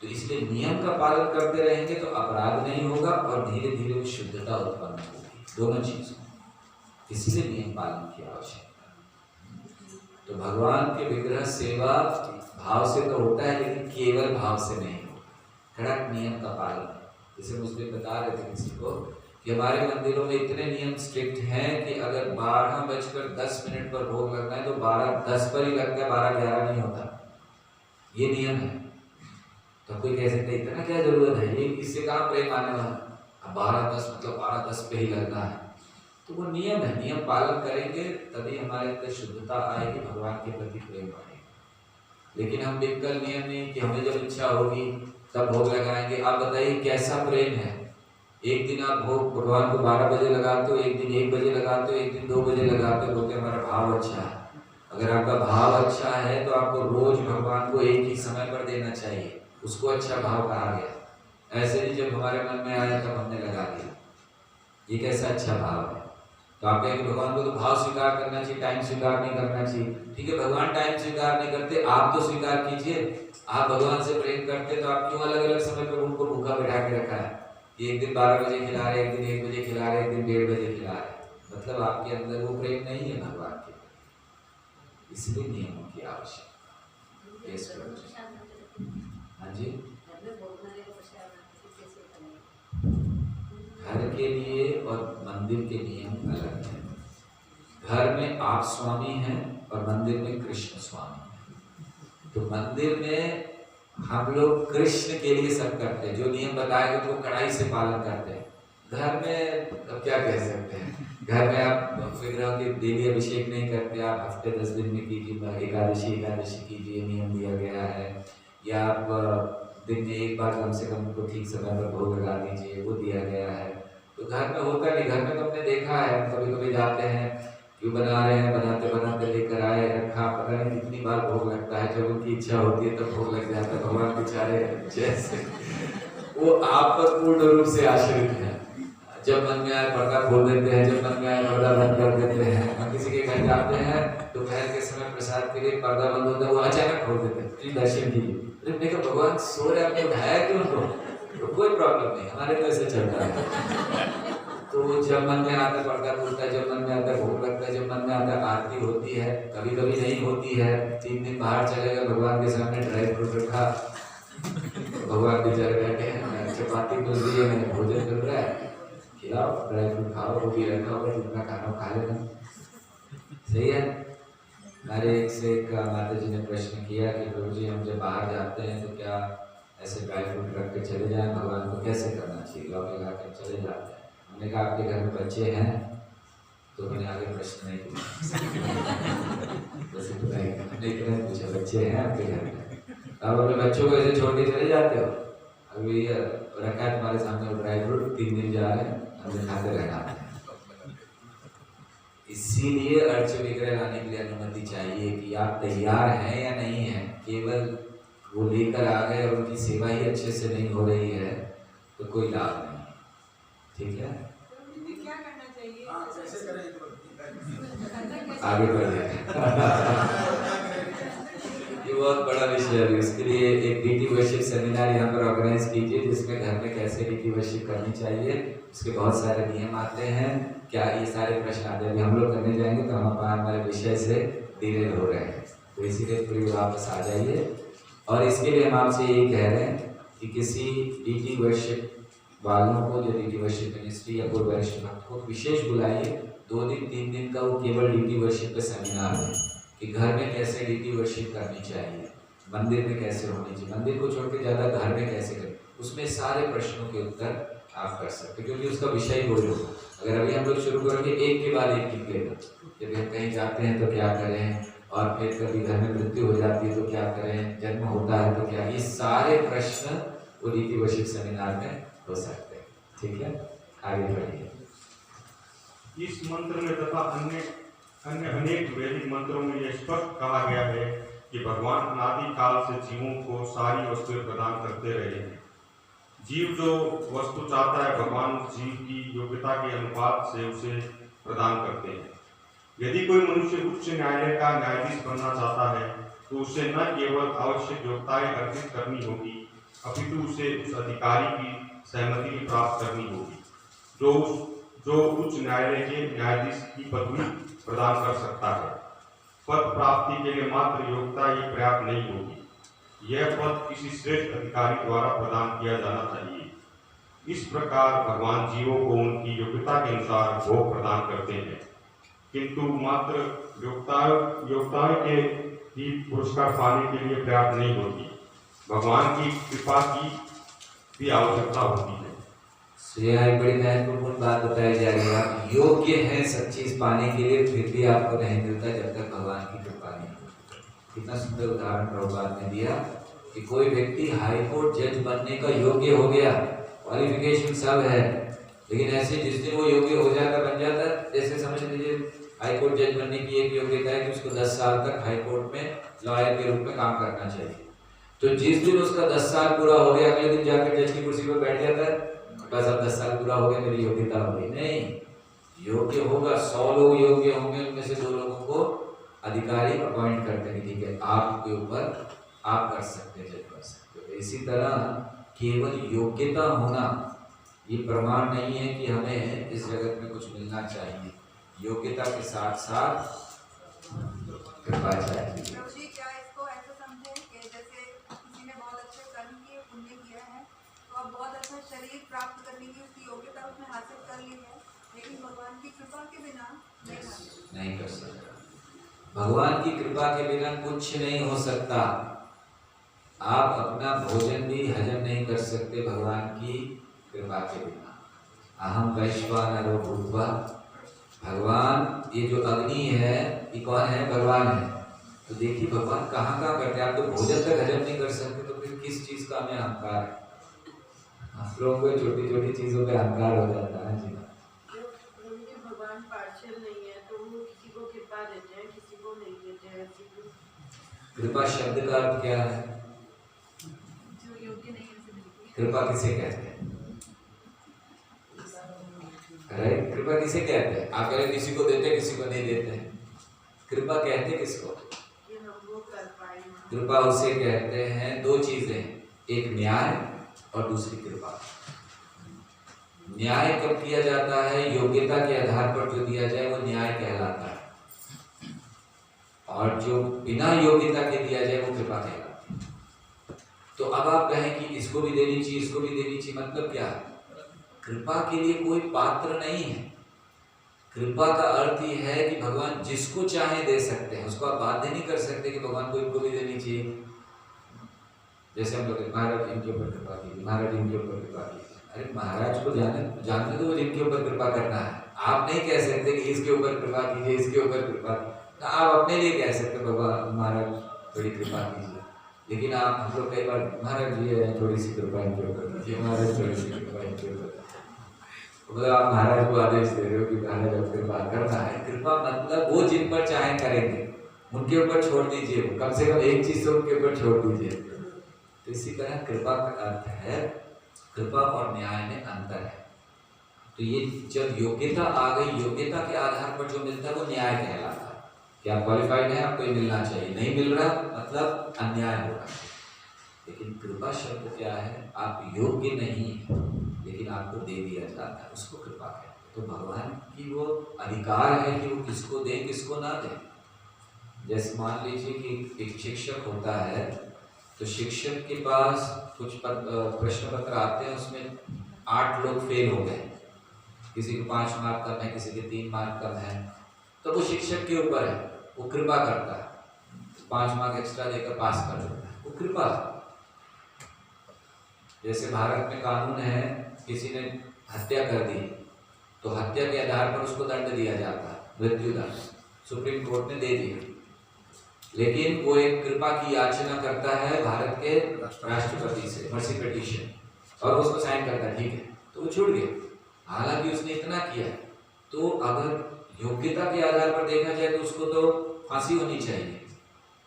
तो इसलिए नियम का पालन करते रहेंगे तो अपराध नहीं होगा और धीरे धीरे वो शुद्धता उत्पन्न होगी, दोनों चीजों। इसलिए नियम पालन की आवश्यकता है। तो भगवान के विग्रह सेवा भाव से तो होता है, लेकिन केवल भाव से नहीं होता, कड़क नियम का पालन है। जैसे मुझे बता रहे थे किसी को कि हमारे मंदिरों में इतने नियम स्ट्रिक्ट हैं कि अगर 12:10 पर भोग लगना है तो 12:10 पर ही लगता है, 12:11 नहीं होता। ये नियम है। तो कोई कह सकता है इतना क्या जरूरत है, ये इससे कहाँ प्रेम आने वाला, अब 12:10 मतलब 12:10 पे ही लगना है। तो वो नियम है, नियम पालन करेंगे तभी हमारे अंदर शुद्धता आएगी, भगवान के प्रति प्रेम बढ़ेगा। लेकिन हम बिल्कुल नियम नहीं कि हमें जब इच्छा होगी तब भोग लगाएंगे। आप बताइए कैसा प्रेम है। एक दिन आप भोग भगवान को 12 बजे लगाते हो, एक दिन 1 बजे लगाते हो, एक दिन 2 बजे लगाते हो, बोलते हमारा भाव अच्छा है। अगर आपका भाव अच्छा है तो आपको रोज भगवान को एक ही समय पर देना चाहिए, उसको अच्छा भाव कहा गया। ऐसे नहीं जब हमारे मन में आया तब हमने लगा दिया, ये कैसा अच्छा भाव है। तो आप कहेंगे भगवान को तो भाव स्वीकार करना चाहिए, टाइम स्वीकार नहीं करना चाहिए। ठीक है, भगवान टाइम स्वीकार नहीं करते, आप तो स्वीकार कीजिए। आप भगवान से प्रेम करते तो आप क्यों अलग अलग समय पर उनको भूखा बैठा के रखा है। एक दिन 12 बजे खिला रहे, एक दिन 1 बजे खिला रहे, एक दिन 1:30 बजे खिला रहे, मतलब आपके अंदर वो प्रेम नहीं है भगवान के। इसलिए नियमों की आवश्यकता। हाँ जी, घर के लिए और मंदिर के नियम अलग हैं। घर में आप स्वामी हैं और मंदिर में कृष्ण स्वामी हैं। तो मंदिर में हम लोग कृष्ण के लिए सब करते हैं, जो नियम बताए उनको कड़ाई से पालन करते हैं। घर में अब क्या कह सकते हैं, घर में आप विग्रह के डेली अभिषेक नहीं करते, आप हफ्ते 10 दिन में कीजिए, एकादशी कीजिए, नियम दिया गया है। या आप दिन में एक बार कम से कम उनको ठीक समय पर भोग लगा दीजिए, वो दिया गया है। तो घर में होता नहीं, घर में तो हमने देखा है, कभी कभी जाते हैं क्यों बना रहे हैं, बनाते बनाते लेकर आए, रखा, पता नहीं कितनी बार भोग लगता है। जब उनकी इच्छा होती है तब भोग लग जाता है। भगवान बेचारे जैसे वो आप पर पूर्ण रूप से आश्रित है। जब मन में आए पर्दा खोल देते हैं, जब मन में आए पर्दा बंद कर देते हैं। हम किसी के घर जाते हैं दोपहर के समय प्रसाद के लिए पर्दा बंद होता है, वो अचानक खोल देते हैं, प्लीज दर्शन कीजिए। देखो भगवान सो रहे, आपने उठाया क्यों उनको? तो कोई प्रॉब्लम नहीं, हमारे तो ऐसे चलता है। तो जब मन में आता है पर्दा खुलता है, जब मन में आता है भोग लगता है, जब मन में आता है आरती होती है, कभी कभी नहीं होती है। 3 दिन बाहर चले गए, भगवान के सामने ड्राई फ्रूट रखा, भगवान बेचारे बैठे हैं, चपाती मिल रही है, मैंने भोजन मिल रहा है, खिलाओ, ड्राई फ्रूट खाओ, वो भी रखा होगा, जितना खाना खा लेना। सही है। हमारे एक से एक माता जी ने प्रश्न किया कि प्रभु जी हम जब बाहर जाते हैं तो क्या ऐसे ड्राई फ्रूट रख के चले जाएं, भगवान को कैसे करना चाहिए? लॉक लगा कर चले जाते हैं। हमने कहा आपके घर में बच्चे हैं? तो मैंने आगे प्रश्न नहीं पूछा, बस इतना पूछा बच्चे हैं आपके घर में? अब अपने बच्चों को ऐसे छोड़ के चले जाते हो? अभी रखा है तुम्हारे सामने वो ड्राई फ्रूट, 3 दिन जा रहे हैं, हमें खाते रहना है। इसीलिए अर्च विग्रह लाने के लिए अनुमति चाहिए कि आप तैयार हैं या नहीं हैं। केवल वो लेकर आ गए और उनकी सेवा ही अच्छे से नहीं हो रही है तो कोई लाभ नहीं। ठीक है, क्या करना चाहिए? कैसे करें आगे बढ़े। ये बहुत बड़ा विषय है, इसके लिए एक डीटी वर्शिप सेमिनार यहाँ पर ऑर्गेनाइज कीजिए, जिसमें घर में कैसे डीटी वर्शिप करनी चाहिए, उसके बहुत सारे नियम आते हैं। क्या ये सारे प्रश्न आते हैं, हम लोग करने जाएंगे तो हम हमारे विषय से डिले हो रहे हैं, तो इसीलिए पूरी वापस आ जाइए। और इसके लिए हम आपसे यही कह रहे हैं कि किसी डीटी वर्शिप वालों को, जो डीटी वर्शिप मिनिस्ट्री या पूर्व वरिष्ठ भक्त को विशेष बुलाइए। 2 दिन 3 दिन का वो केवल डीटी वर्शिप का सेमिनार है कि घर में कैसे डीटी वर्शिप करनी चाहिए, मंदिर में कैसे होनी चाहिए, मंदिर को छोड़ के ज़्यादा घर में कैसे करें, उसमें सारे प्रश्नों के उत्तर आप कर सकते, क्योंकि उसका विषय वही होगा। अगर अभी हम लोग शुरू करेंगे एक के बाद एक निकलेगा, जब हम कहीं जाते हैं तो क्या करें, और फिर कभी घर में मृत्यु हो जाती है तो क्या करें, जन्म होता है तो क्या, ये सारे प्रश्न वो रीति वशिष्ठ सेमिनार में हो सकते हैं। ठीक है, आगे बढ़िए। इस मंत्र में तथा अन्य अनेक वैदिक मंत्रों में यह स्पष्ट कहा गया है कि भगवान अनादि काल से जीवों को सारी वस्तुएं प्रदान करते रहे हैं। जीव जो वस्तु चाहता है भगवान जीव की योग्यता के अनुपात से उसे प्रदान करते हैं। यदि कोई मनुष्य उच्च न्यायालय का न्यायाधीश बनना चाहता है तो उसे न केवल आवश्यक योग्यताएं अर्जित करनी होगी, अपितु उसे उस अधिकारी की सहमति भी प्राप्त करनी होगी जो उच्च न्यायालय के न्यायाधीश की पदवी प्रदान कर सकता है। पद प्राप्ति के लिए मात्र योग्यता ही पर्याप्त नहीं होगी, यह पद किसी श्रेष्ठ अधिकारी द्वारा प्रदान किया जाना चाहिए। इस प्रकार भगवान जीवों को उनकी योग्यता के अनुसार भोग प्रदान करते हैं, किंतु मात्र योग्यताओं के ही पुरस्कार पाने के लिए पर्याप्त नहीं होती, भगवान की कृपा की भी आवश्यकता होती है। यह एक बड़ी महत्वपूर्ण बात बताई जा रही है। आप योग्य हैं सब चीज पाने के लिए, फिर भी आपको नहीं मिलता जब तक भगवान की कृपा नहीं होती। कितना सुंदर उदाहरण प्रभुपाद ने दिया कि कोई व्यक्ति हाई कोर्ट जज बनने का योग्य हो गया, क्वालिफिकेशन सब है, लेकिन ऐसे जिस दिन वो योग्य हो जाता बन जाता, जैसे समझ लीजिए हाई कोर्ट जज बनने की एक योग्यता है कि उसको 10 साल तक हाई कोर्ट में लॉयर के रूप में काम करना चाहिए। तो जिस दिन उसका 10 साल पूरा हो गया, अगले दिन जाकर जज की कुर्सी पर बैठ जाता है, बस अब 10 साल पूरा हो गया, मेरी योग्यता हो गई। नहीं, योग्य होगा, 100 लोग योग्य होंगे, उनमें से 2 लोगों को अधिकारी अपॉइंट करते हैं, ठीक है, आपके ऊपर आप कर सकते हैं, जज कर सकते हो। इसी तरह केवल योग्यता होना ये प्रमाण नहीं है कि हमें इस जगत में कुछ मिलना चाहिए। योग्यता के साथ साथ कृपा चाहिए। प्रभु जी, क्या इसको ऐसे समझे कि जैसे किसी ने बहुत अच्छे कर्म किए, पुण्य किया है, तो अब बहुत अच्छा शरीर प्राप्त करने की उसकी योग्यता उसने हासिल कर ली है, लेकिन भगवान की कृपा के बिना नहीं कर सकता। भगवान की कृपा के बिना कुछ नहीं हो सकता। आप अपना भोजन भी हजम नहीं कर सकते भगवान की कृपा के बिना। अहम वैश्वानरो भूत्वा, भगवान ये जो अग्नि है ये कौन है, भगवान है। तो देखिए भगवान कहाँ कहाँ करते हैं। आप तो भोजन तक हजम नहीं कर सकते, तो फिर किस चीज़ का हमें अहंकार है। आप लोगों को छोटी छोटी चीज़ों पे अहंकार हो जाता है जी। भगवान पार्शियल नहीं है, तो वो किसी को कृपा देते हैं, किसी को नहीं देते हैं। कृपा शब्द का अर्थ क्या है? जो योग्य नहीं है। कृपा किसे कहते हैं? कृपा किसे कहते हैं? आप कह रहे किसी को देते किसी को नहीं देते हैं। कृपा कहते किसको? कृपा उसे कहते हैं, 2 चीजें, एक न्याय और दूसरी कृपा। न्याय कब किया जाता है? योग्यता के आधार पर जो दिया जाए वो न्याय कहलाता है, और जो बिना योग्यता के दिया जाए वो कृपा कहलाती है। तो अब आप कहें कि इसको भी देनी चाहिए, इसको भी देनी चाहिए, मतलब क्या? कृपा के लिए कोई पात्र नहीं है। कृपा का अर्थ ये है कि भगवान जिसको चाहे दे सकते हैं, उसको आप बाध्य नहीं कर सकते कि भगवान को इनको भी देनी चाहिए। जैसे हम लोग महाराज इनके ऊपर कृपा कीजिए, महाराज इनके ऊपर कृपा कीजिए। अरे महाराज को जानते तो जिनके ऊपर कृपा करना है। आप नहीं कह सकते कि इसके ऊपर कृपा कीजिए, इसके ऊपर कृपा कीजिए। आप अपने लिए कह सकते भगवान महाराज बड़ी कृपा कीजिए, लेकिन आप हम लोग कई बार महाराज ये थोड़ी सी कृपा इनके ऊपर कीजिए, महाराज थोड़ी सी कृपा इनके ऊपर। मतलब आप महाराज को आदेश दे रहे हो कि महाराज अब कृपा करना है। कृपा मतलब वो जिन पर चाहे करेंगे, उनके ऊपर छोड़ दीजिए, कम से कम एक चीज तो उनके ऊपर छोड़ दीजिए। तो इसी तरह कृपा का अर्थ है, कृपा और न्याय में अंतर है। तो ये जब योग्यता आ गई, योग्यता के आधार पर जो मिलता है वो न्याय कहलाता है कि आप क्वालिफाइड हैं, आपको मिलना चाहिए, नहीं मिल रहा मतलब अन्याय हो रहा है। लेकिन कृपा शब्द क्या है? आप योग्य नहीं है लेकिन आपको दे दिया जाता है, उसको कृपा कहते हैं। तो भगवान की वो अधिकार है कि वो किसको दे किसको ना दे। जैसे मान लीजिए कि एक शिक्षक होता है, तो शिक्षक के पास कुछ प्रश्न पत्र आते हैं, उसमें 8 लोग फेल हो गए, किसी को 5 मार्क कम है, किसी के 3 मार्क कम है, तो वो शिक्षक के ऊपर है, वो कृपा करता है। 5 मार्क एक्स्ट्रा देकर पास कर देता है, वो कृपा। जैसे भारत में कानून है, किसी ने हत्या कर दी तो हत्या के आधार पर उसको दंड दिया जाता है, मृत्युदंड, सुप्रीम कोर्ट ने दे दिया। लेकिन वो एक कृपा की याचना करता है भारत के राष्ट्रपति से, मर्सी पिटीशन, और उसको साइन करता है, ठीक है, तो वो छूट गया। हालांकि उसने इतना किया, तो अगर योग्यता के आधार पर देखा जाए तो उसको तो फांसी होनी चाहिए,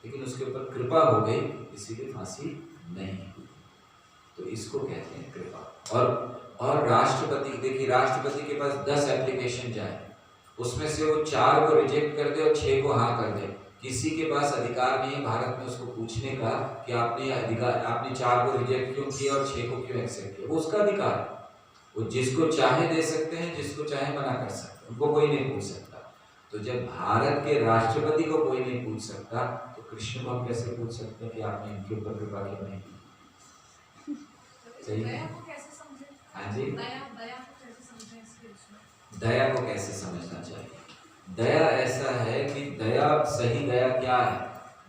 लेकिन उसके ऊपर कृपा हो गई, इसीलिए फांसी नहीं हुई। तो इसको कहते हैं कृपा। और राष्ट्रपति, देखिए राष्ट्रपति के पास 10 एप्लीकेशन जाए, उसमें से वो 4 को रिजेक्ट कर दे और 6 को हाँ कर दे, किसी के पास अधिकार नहीं है भारत में उसको पूछने का कि आपने 4 को रिजेक्ट क्यों किया और 6 को क्यों एक्सेप्ट किया। वो उसका अधिकार है, वो जिसको चाहे दे सकते हैं, जिसको चाहे मना कर सकते हैं, उनको कोई नहीं पूछ सकता। तो जब भारत के राष्ट्रपति को कोई नहीं पूछ सकता, तो कृष्ण को हम कैसे पूछ सकते हैं कि आपने इनके ऊपर कृपा क्यों नहीं की? सही है? हाँ जी, दया को कैसे समझना चाहिए? दया ऐसा है कि दया, सही दया क्या है?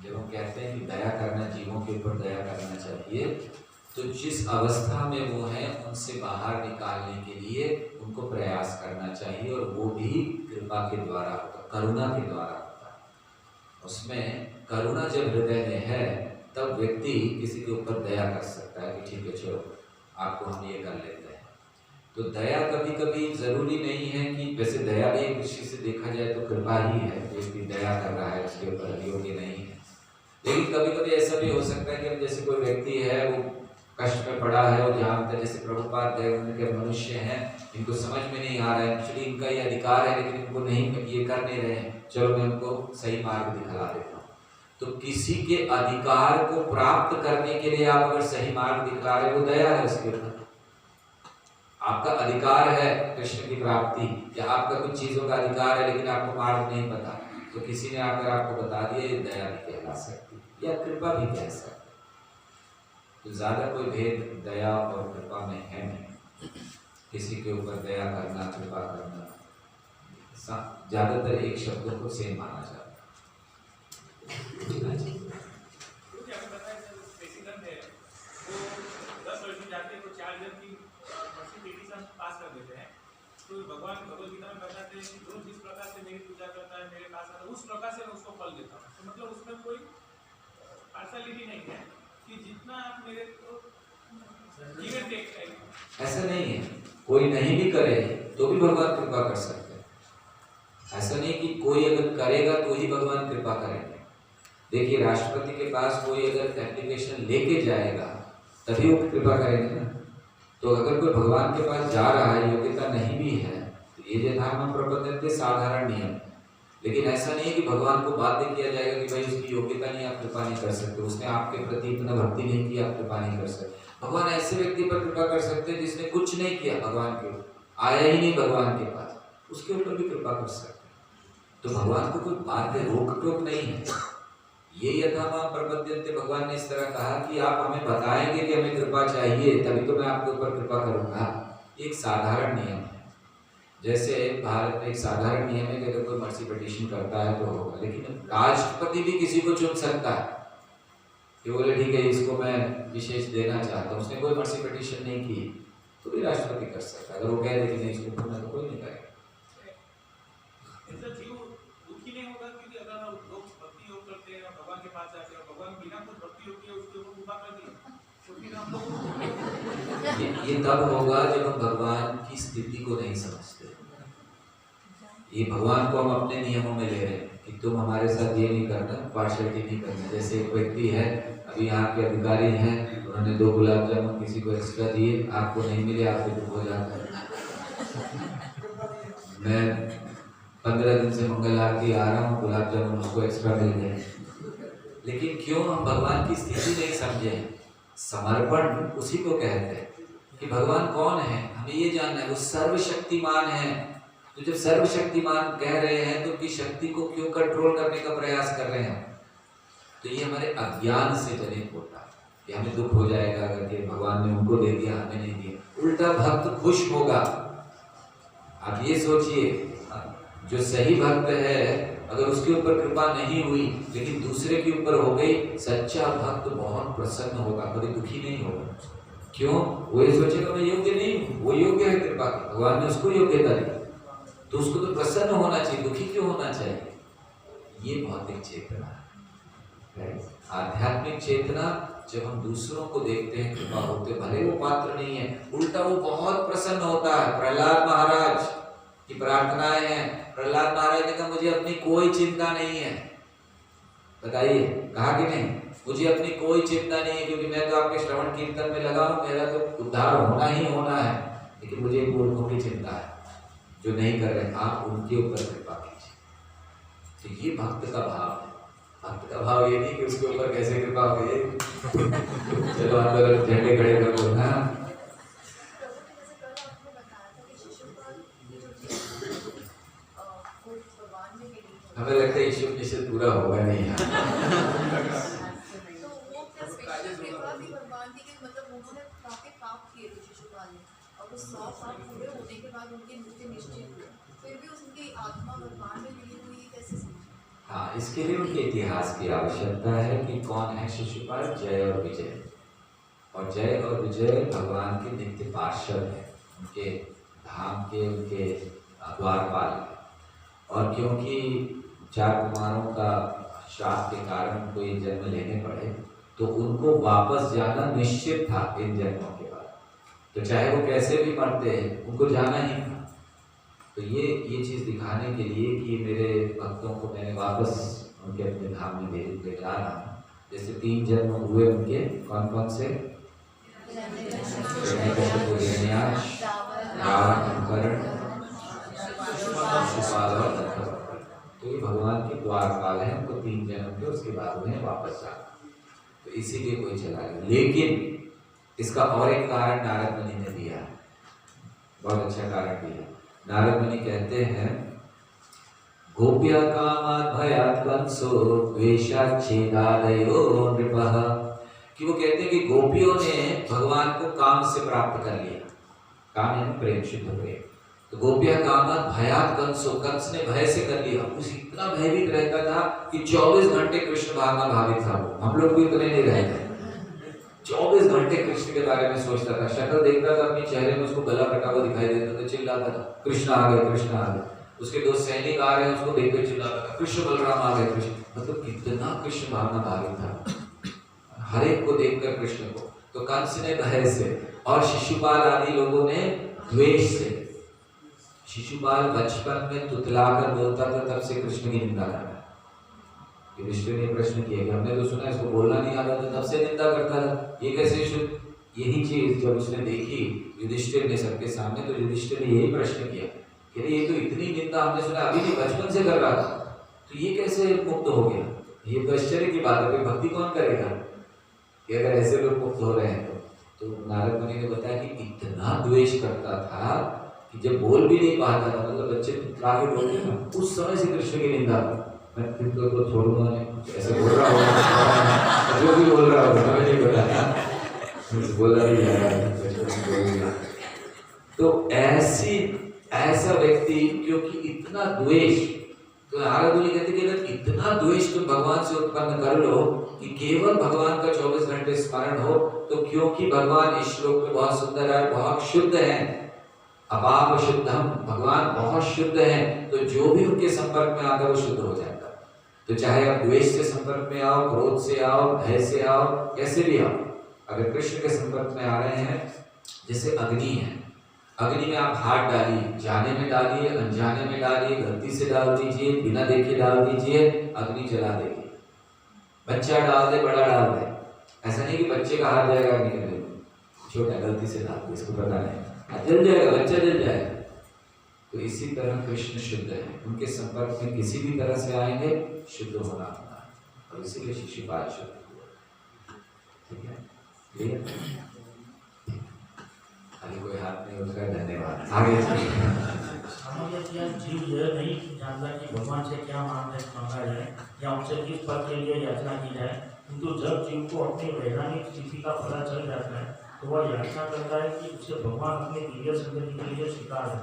जब हम कहते हैं कि दया करना, जीवों के ऊपर दया करना चाहिए, तो जिस अवस्था में वो हैं उनसे बाहर निकालने के लिए उनको प्रयास करना चाहिए, और वो भी कृपा के द्वारा होता, करुणा के द्वारा होता है। उसमें करुणा जब हृदय में है, तब व्यक्ति किसी के ऊपर दया कर सकता है कि ठीक है चलो आपको हम ये कर लेते हैं। तो दया कभी कभी जरूरी नहीं है कि, वैसे दया भी एक दृष्टि से देखा जाए तो कृपा ही है, व्यक्ति दया कर रहा है, उसके ऊपर योग्य नहीं है। लेकिन कभी कभी ऐसा भी हो सकता है कि अब जैसे कोई व्यक्ति है, वो कष्ट में पड़ा है, और जानते जैसे प्रभुपाद के मनुष्य हैं, इनको समझ में नहीं आ रहा है, एक्चुअली इनका ये अधिकार है लेकिन इनको नहीं, ये कर नहीं रहे हैं, चलो मैं उनको सही मार्ग दिखला देता हूँ। तो किसी के अधिकार को प्राप्त करने के लिए आप अगर सही मार्ग दिखला रहे, वो दया है उसके ऊपर। आपका अधिकार है कृष्ण की प्राप्ति, या आपका कुछ चीजों का अधिकार है लेकिन आपको मार्ग नहीं पता, तो किसी ने आकर आपको बता दिया, ये दया भी कहला सकती है या कृपा भी कह सकती है। तो ज्यादा कोई भेद दया और कृपा में है नहीं। किसी के ऊपर दया करना, कृपा करना, ज्यादातर एक शब्दों को सेम माना जाता है। तो भगवान भगवद गीता में बताते हैं कि जो जिस प्रकार से मेरी पूजा करता है, मेरे पास आता है, उस प्रकार से मैं उसको फल देता हूँ। तो मतलब उसमें कोई पार्शलिटी नहीं है कि जितना आप मेरे को गिव एंड टेक है, ऐसा नहीं है। कोई नहीं भी करे तो भी भगवान कृपा कर सकते हैं। ऐसा नहीं कि कोई अगर करेगा तो ही भगवान कृपा करेंगे। देखिए राष्ट्रपति के पास कोई अगर एप्लीकेशन लेके जाएगा तभी वो कृपा करेंगे ना। तो अगर कोई भगवान के पास जा रहा है, योग्यता नहीं भी है, तो ये यथार्थ प्रबंधन साधारण नियम। लेकिन ऐसा नहीं है कि भगवान को बाध्य किया जाएगा कि भाई उसकी योग्यता नहीं, आप कृपा नहीं कर सकते, उसने आपके प्रति इतना भक्ति नहीं की, आप कृपा नहीं कर सकते। भगवान ऐसे व्यक्ति पर कृपा कर सकते हैं जिसने कुछ नहीं किया, भगवान के आया ही नहीं भगवान के पास, उसके ऊपर भी कृपा कर सकते हैं। तो भगवान को कोई बाध्य रोक टोक नहीं है। ये यथामा प्रपद्यन्ते, भगवान ने इस तरह कहा कि आप हमें बताएंगे कि हमें कृपा चाहिए, तभी तो मैं आपके ऊपर कृपा करूंगा। एक साधारण नियम है। जैसे भारत में एक साधारण नियम है कि अगर कोई मर्सी पिटीशन करता है तो होगा, लेकिन राष्ट्रपति भी किसी को चुन सकता है कि बोले ठीक है इसको मैं विशेष देना चाहता हूँ, उसने कोई मर्सी पिटीशन नहीं की तो भी राष्ट्रपति कर सकता है। अगर वो कह दे कि नहीं इसको करना तो कोई नहीं करेगा। ये तब होगा जब हम भगवान की स्थिति को नहीं समझते। ये भगवान को हम अपने नियमों में ले रहे हैं कि तुम हमारे साथ ये नहीं करना, पार्शियलिटी नहीं करना। जैसे एक व्यक्ति है, अभी यहाँ के अधिकारी हैं, उन्होंने 2 गुलाब जामुन किसी को एक्स्ट्रा दिए, आपको नहीं मिले, आपको दुख हो जाता है। मैं 15 दिन से मंगल आरती आ रहा हूँ, गुलाब जामुन उसको एक्स्ट्रा मिल गए। लेकिन क्यों हम भगवान की स्थिति नहीं समझे? समर्पण उसी को कहते हैं कि भगवान कौन है, हमें ये जानना है। वो सर्वशक्तिमान है। तो जब सर्वशक्तिमान कह रहे हैं तो उनकी शक्ति को क्यों कंट्रोल करने का प्रयास कर रहे हैं? तो ये हमारे अज्ञान से जनित होता है कि हमें दुख हो जाएगा अगर कि भगवान ने उनको दे दिया, हमें नहीं दिया। उल्टा भक्त खुश होगा। आप ये सोचिए, जो सही भक्त है अगर उसके ऊपर कृपा नहीं हुई लेकिन दूसरे के ऊपर हो गई, सच्चा भक्त बहुत प्रसन्न होगा, कभी दुखी नहीं होगा। क्यों? वो ये सोचेगा मैं योग्य नहीं हूँ, वो योग्य है कृपा की, भगवान ने उसको योग्यता दी, तो उसको तो प्रसन्न होना चाहिए, दुखी क्यों होना चाहिए? ये भौतिक चेतना है। आध्यात्मिक चेतना, जब हम दूसरों को देखते हैं कृपा होते, भले वो पात्र नहीं है, उल्टा वो बहुत प्रसन्न होता है। प्रहलाद महाराज की प्रार्थनाएं हैं, प्रहलाद महाराज ने कहा मुझे अपनी कोई चिंता नहीं है। बताइए, कहा कि नहीं, मुझे अपनी कोई चिंता नहीं है, क्योंकि मैं तो आपके श्रवण कीर्तन में लगा हूँ, मेरा तो उद्धार होना ही होना है, लेकिन मुझे मूर्खों की चिंता है जो नहीं कर रहे, आप उनके ऊपर कृपा कीजिए। तो ये भक्त का भाव है। भक्त का भाव ये नहीं कि उसके ऊपर कैसे कृपा हो गई, चलो अंदर झंडे खड़े कर दो ना। हमें लगता है ईश्वर निश्चित पूरा होगा नहीं यार। तो वो स्पेशल कृपा भी भगवान की, मतलब उन्होंने काफी पाप किए थे शिशुपाल ने, और वो 100 पाप पूरे होने के बाद उनकी मृत्यु निश्चित हुई, फिर भी उनकी आत्मा भगवान में मिली हुई, कैसे समझे? हाँ, इसके लिए उनके इतिहास की आवश्यकता है कि कौन है शिशुपाल, जय और विजय। और जय और विजय भगवान के नित्य पार्षद है, उनके धाम के, उनके द्वारपाल है। और क्योंकि 4 कुमारों का श्राप के कारण उनको ये जन्म लेने पड़े, तो उनको वापस जाना निश्चित था इन जन्मों के बाद, तो चाहे वो कैसे भी मरते उनको जाना ही था। तो ये चीज़ दिखाने के लिए कि मेरे भक्तों को मैंने वापस उनके अपने धाम में ले जा रहा हूँ। जैसे 3 जन्म हुए उनके, कौन कौन से? तो ये भगवान के द्वारपाल हैं, उनको 3 जन्म के, उसके बाद उन्हें वापस जाना, तो इसीलिए कोई चला गया। लेकिन इसका और एक कारण नारद मुनि ने दिया, बहुत अच्छा कारण दिया। नारद मुनि कहते हैं, गोप्या कामात् भयात् कंसो द्वेषात् छेदादयो नृपः, कि वो कहते हैं कि गोपियों ने भगवान को काम से प्राप्त कर लिया। काम है प्रेम, शुद्ध प्रेम। तो गोपिया कामात् भयात् कंसो, कंस ने भय से कर लिया। उसे इतना भयभीत रहता था कि 24 घंटे कृष्ण भावना भावित था वो। हम लोग भी इतने नहीं रहते, 24 घंटे कृष्ण के बारे में सोचता था, शक्ल देखता था अपने चेहरे में, उसको गला कटा हुआ दिखाई देता था, चिल्लाता था कृष्ण आ गए, कृष्ण आ गए। उसके 2 सैनिक आ रहे हैं, उसको देखकर चिल्लाता था कृष्ण बलराम आ गए, कृष्ण। मतलब कितना कृष्ण भावना भावित था हर एक को देखकर कृष्ण को। तो कंस ने भय से, और शिशुपाल आदि लोगों ने द्वेष से। शिशुपाल बचपन में तुतलाकर बोलता था, तब से कृष्ण की निंदा करता। युधिष्ठिर ने प्रश्न किया कि हमने तो सुना इसको बोलना नहीं आता था, तब से निंदा करता था, ये कैसे शुद्ध? यही चीज जब उसने देखी युधिष्ठिर ने सबके सामने, तो युधिष्ठिर ने यही प्रश्न किया कि ये तो इतनी निंदा हमने सुना, अभी भी बचपन से कर रहा था, तो ये कैसे मुक्त हो गया? ये तो आश्चर्य की बात है, भक्ति कौन करेगा कि अगर ऐसे लोग मुक्त हो रहे हैं। तो नारद मुनि ने बताया कि इतना द्वेष करता था कि जब बोल भी नहीं पाता था, मतलब बच्चे लाके बोलते थे, उस समय से कृष्ण की निंदा। मैं फिर तो छोड़ूंगा नहीं, ऐसे बोल रहा होगा, जो भी बोल रहा होगा हमें नहीं पता, बोला भी जा रहा। तो ऐसा व्यक्ति, क्योंकि इतना द्वेष, तो नारद मुनि कहते कि अगर इतना द्वेष तुम भगवान से उत्पन्न कर लो कि केवल भगवान का 24 घंटे स्मरण हो, तो क्योंकि भगवान इस श्लोक में बहुत सुंदर है, बहुत शुद्ध है, अपाप शुद्धम, भगवान बहुत शुद्ध हैं, तो जो भी उनके संपर्क में आता है वो शुद्ध हो जाता है। तो चाहे आप द्वेष से संपर्क में आओ, क्रोध से आओ, भय से आओ, कैसे भी आओ, अगर कृष्ण के संपर्क में आ रहे हैं, जैसे अग्नि है, अग्नि में आप हाथ डालिए, जाने में डालिए, अनजाने में डालिए, गलती से डाल दीजिए, बिना देखे डाल दीजिए, अग्नि जला देगी। बच्चा डाल दे, बड़ा डाल दे, ऐसा नहीं कि बच्चे का हाथ जाएगा अग्नि में, छोटा गलती से डाल दे, इसको पता नहीं, जल जाएगा, बच्चा जल जाएगा। तो इसी तरह कृष्ण शुद्ध है, उनके संपर्क में किसी भी तरह से आएंगे शुद्ध होना होता है, और इसीलिए शिशुपाल शुद्ध हुआ। ठीक है, क्लियर? खाली कोई हाथ नहीं उठा, धन्यवाद। आगे जीव यह नहीं जानता कि भगवान से क्या मांगा जाए या उनसे किस पद के लिए याचना की जाए, किंतु जब जीव को अपनी वैधानिक स्थिति का पता चल जाता है, तो वह याचना करता है कि उसे भगवान अपने दिव्य संगति के लिए स्वीकार है,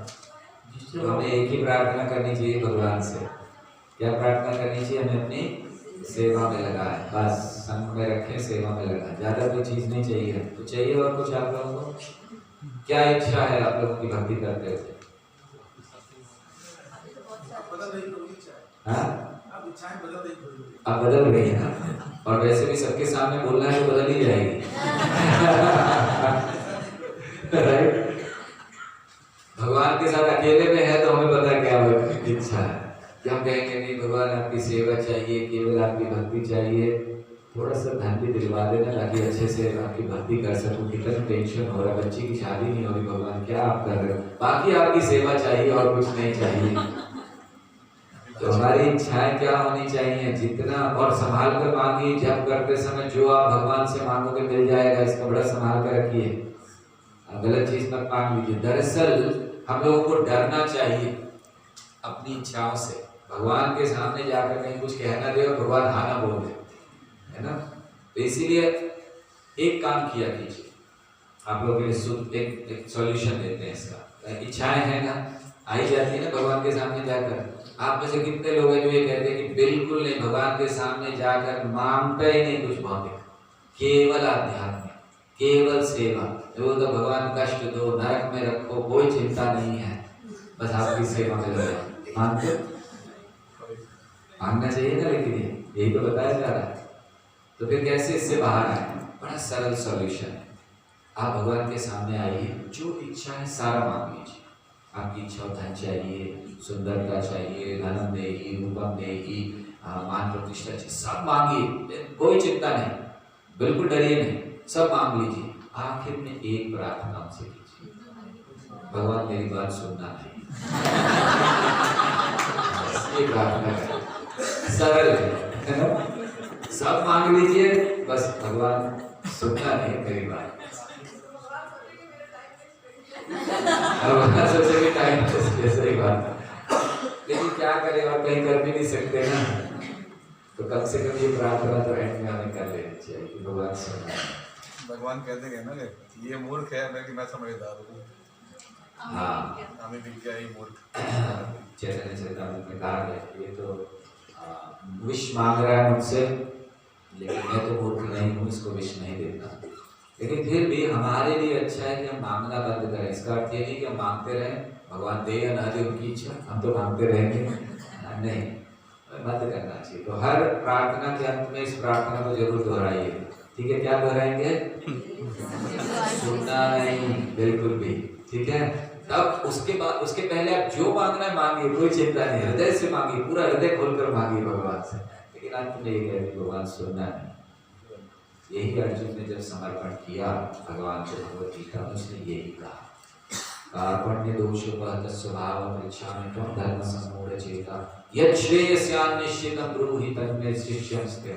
जिससे हमें एक ही प्रार्थना करनी चाहिए भगवान से क्या प्रार्थना करनी चाहिए? हमें अपनी सेवा में लगाए, बस संग में रखें, सेवा में लगाए, ज्यादा कोई चीज नहीं चाहिए। तो चाहिए और कुछ आप लोगों को? क्या इच्छा है आप लोगों की भक्ति करते हुए? हाँ, अब बदल रही है ना, और वैसे भी सबके सामने बोलना है तो बदल ही जाएगी। राइट? भगवान के साथ अकेले में है तो हमें पता क्या इच्छा है कि हम कहेंगे नहीं भगवान आपकी सेवा चाहिए, केवल आपकी भक्ति चाहिए, थोड़ा सा धन भी दिलवा देना ताकि अच्छे से आपकी भक्ति कर सकूं। कितना टेंशन हो रहा है, बच्ची की शादी नहीं हो रही, भगवान क्या आप कर रहे हो, बाकी आपकी सेवा चाहिए और कुछ नहीं चाहिए। तो हमारी इच्छाएं क्या होनी चाहिए? जितना और संभाल कर मांगिए, जब करते समय जो आप भगवान से मांगोगे मिल जाएगा, इसका बड़ा संभाल कर रखिए, गलत चीज मत मांग लीजिए। दरअसल हम लोगों को डरना चाहिए अपनी इच्छाओं से, भगवान के सामने जाकर कहीं कुछ कहना दे और भगवान हाँ ना बोल दे, है ना। तो इसीलिए एक काम किया कीजिए, आप लोगों के लिए एक सॉल्यूशन देते हैं इसका। इच्छाएं हैं ना, आई जाती है ना भगवान के सामने जाकर। आप में से कितने लोग हैं जो ये कहते हैं कि बिल्कुल नहीं, भगवान के सामने जाकर मांगते ही नहीं कुछ भौतिक, केवल आध्यात्मिक, केवल सेवा। जो तो भगवान कष्ट दो, नरक में रखो, कोई चिंता नहीं है, बस आपकी सेवा में लगे। मानते? मांगना चाहिए ना, लेकिन यही तो बताया जा रहा है। तो फिर कैसे इससे बाहर आए? बड़ा सरल सॉल्यूशन है। आप भगवान के सामने आइए, जो इच्छा है सारा मांग लीजिए। आपकी इच्छा धन चाहिए, सुंदरता चाहिए, धनम देही, रूपम देही, मान प्रतिष्ठा चाहिए, सब मांगिए, कोई चिंता नहीं, बिल्कुल डरिए नहीं, सब मांग लीजिए। आखिर में एक प्रार्थना उनसे कीजिए, भगवान मेरी बात सुनना नहीं। ये प्रार्थना करें, सरल है ना। सब मांग लीजिए, बस भगवान सुनना नहीं मेरी बात। सोचे टाइम सही बात, लेकिन क्या करें, और कहीं कर भी नहीं सकते ना। तो कम से कम ये प्रार्थना तो एंड में हमें कर लेनी चाहिए कि भगवान सुनना। भगवान कहते हैं ना कि ये मूर्ख है, मैं समझदार हूँ। हाँ, हमें भी क्या ही मूर्ख। चैतन्य चरितामृत में कहा है ये तो विष मांग रहा है मुझसे, लेकिन मैं तो मूर्ख नहीं हूँ, इसको विष नहीं देता। लेकिन फिर भी हमारे लिए अच्छा है कि हम मांगना बंद करें। इसका अर्थ ये नहीं कि हम मांगते रहें, भगवान दे या ना दे उनकी इच्छा, हम तो मांगते रहेंगे नहीं, बंद करना चाहिए। तो हर प्रार्थना के अंत में इस प्रार्थना को जरूर दोहराइए, ठीक है? क्या दोहराएंगे? सुनना नहीं, बिल्कुल भी, ठीक है। तब उसके बाद, उसके पहले आप जो मांगना है मांगिए, कोई चिंता नहीं, हृदय से मांगिए, पूरा हृदय खोलकर मांगिए भगवान से। लेकिन अंत में ये कहे भगवान सुनना नहीं। यही अर्जुन ने जब समर्पण किया भगवान को भगवत गीता में, उसने यही कहा, कार्पण्य दोषोपहत स्वभाव परीक्षा में त्वं धर्म सम्मूढ़ चेता यत् श्रेयस्यान् निश्चितं ब्रूहि तन्मे शिष्यमस्ते।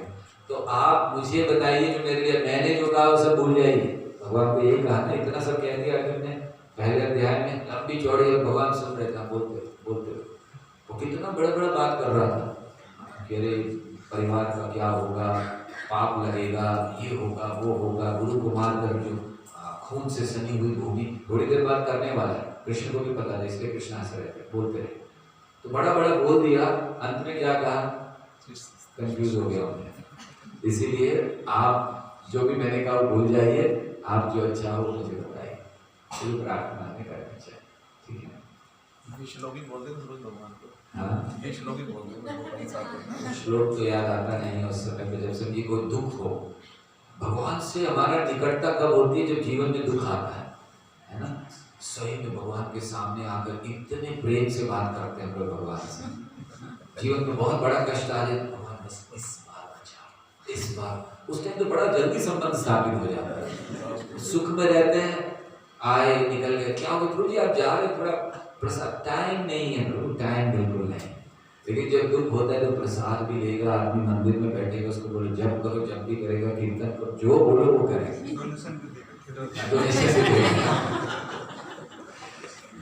तो आप मुझे बताइए जो मेरे लिए, मैंने जो कहा वो सब भूल जाइए। भगवान को यही कहा ना, इतना सब कह दिया अर्जुन ने पहले अध्याय में, लंबी चौड़ी भगवान सुन रहे थे, बोलते बोलते वो कितना बड़ा बड़ा बात कर रहा था कि अरे परिवार का क्या होगा, पाप लगेगा, ये होगा, वो होगा, गुरु को मार कर जो खून से सनी हुई भूमि थोड़ी देर बाद करने वाला है। कृष्ण को भी पता था, इसलिए कृष्ण हंस रहे थे, बोलते रहे। तो बड़ा बड़ा बोल दिया, अंत में क्या कहा? कंफ्यूज हो गया उन्हें। इसीलिए आप जो भी मैंने कहा वो भूल जाइए, आप जो अच्छा हो मुझे बताइए, शुरू प्रार्थना में करनी चाहिए, ठीक है? ये श्लोक ही बोलते हैं रोज भगवान को। हाँ, ये श्लोक ही बोलते हैं। श्लोक तो याद आता नहीं है उस समय पे, जब समझिए कोई दुख हो। भगवान से हमारा निकटता कब होती है? जब जीवन में दुख आता है ना। स्वयं में भगवान के सामने आकर इतने प्रेम से बात करते हैं हम लोग भगवान से। जीवन में बहुत बड़ा कष्ट आ जाए, भगवान बस इस बार बचाओ, इस बार। उस टाइम तो बड़ा जल्दी संबंध स्थापित हो जाता है। सुख में रहते हैं, आए निकल गए, क्या हो प्रभु जी आप जा रहे, थोड़ा प्रसाद, टाइम नहीं है प्रभु, टाइम बिल्कुल नहीं। लेकिन जब दुख होता है तो प्रसाद भी लेगा आदमी, मंदिर में बैठेगा, उसको बोलो जप करो, जप भी करेगा, कीर्तन करो, जो बोलो वो करेगा।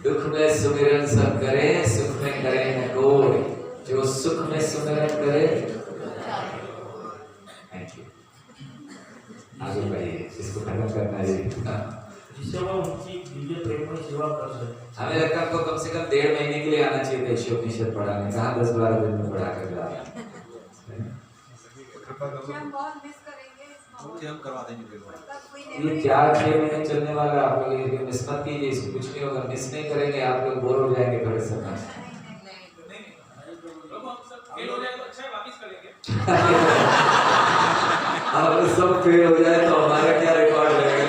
दुख में सुमिरन सब करे, सुख में करे न कोई, जो सुख में सुमिरन करे। थैंक यू, आगे बढ़िए, इसको खत्म करना है। जिससे वो उनकी दिव्य प्रेममय सेवा कर सके। हमें लगता है आपको कम से कम 1.5 महीने के लिए आना चाहिए था ईशोपनिषद पढ़ाने, कहाँ 10-12 दिन में पढ़ा कर ला। हम बहुत मिस करेंगे इस माहौल हम करवा देंगे। ये 4-6 महीने चलने वाला, आप लोग ये मिस मत कीजिए, इसको कुछ नहीं होगा, मिस नहीं करेंगे, आप लोग बोर हो जाएंगे थोड़े समय। फेल हो जाए तो अच्छा है, वापस करेंगे। अब सब फेल हो जाए तो हमारा क्या रिकॉर्ड रहेगा?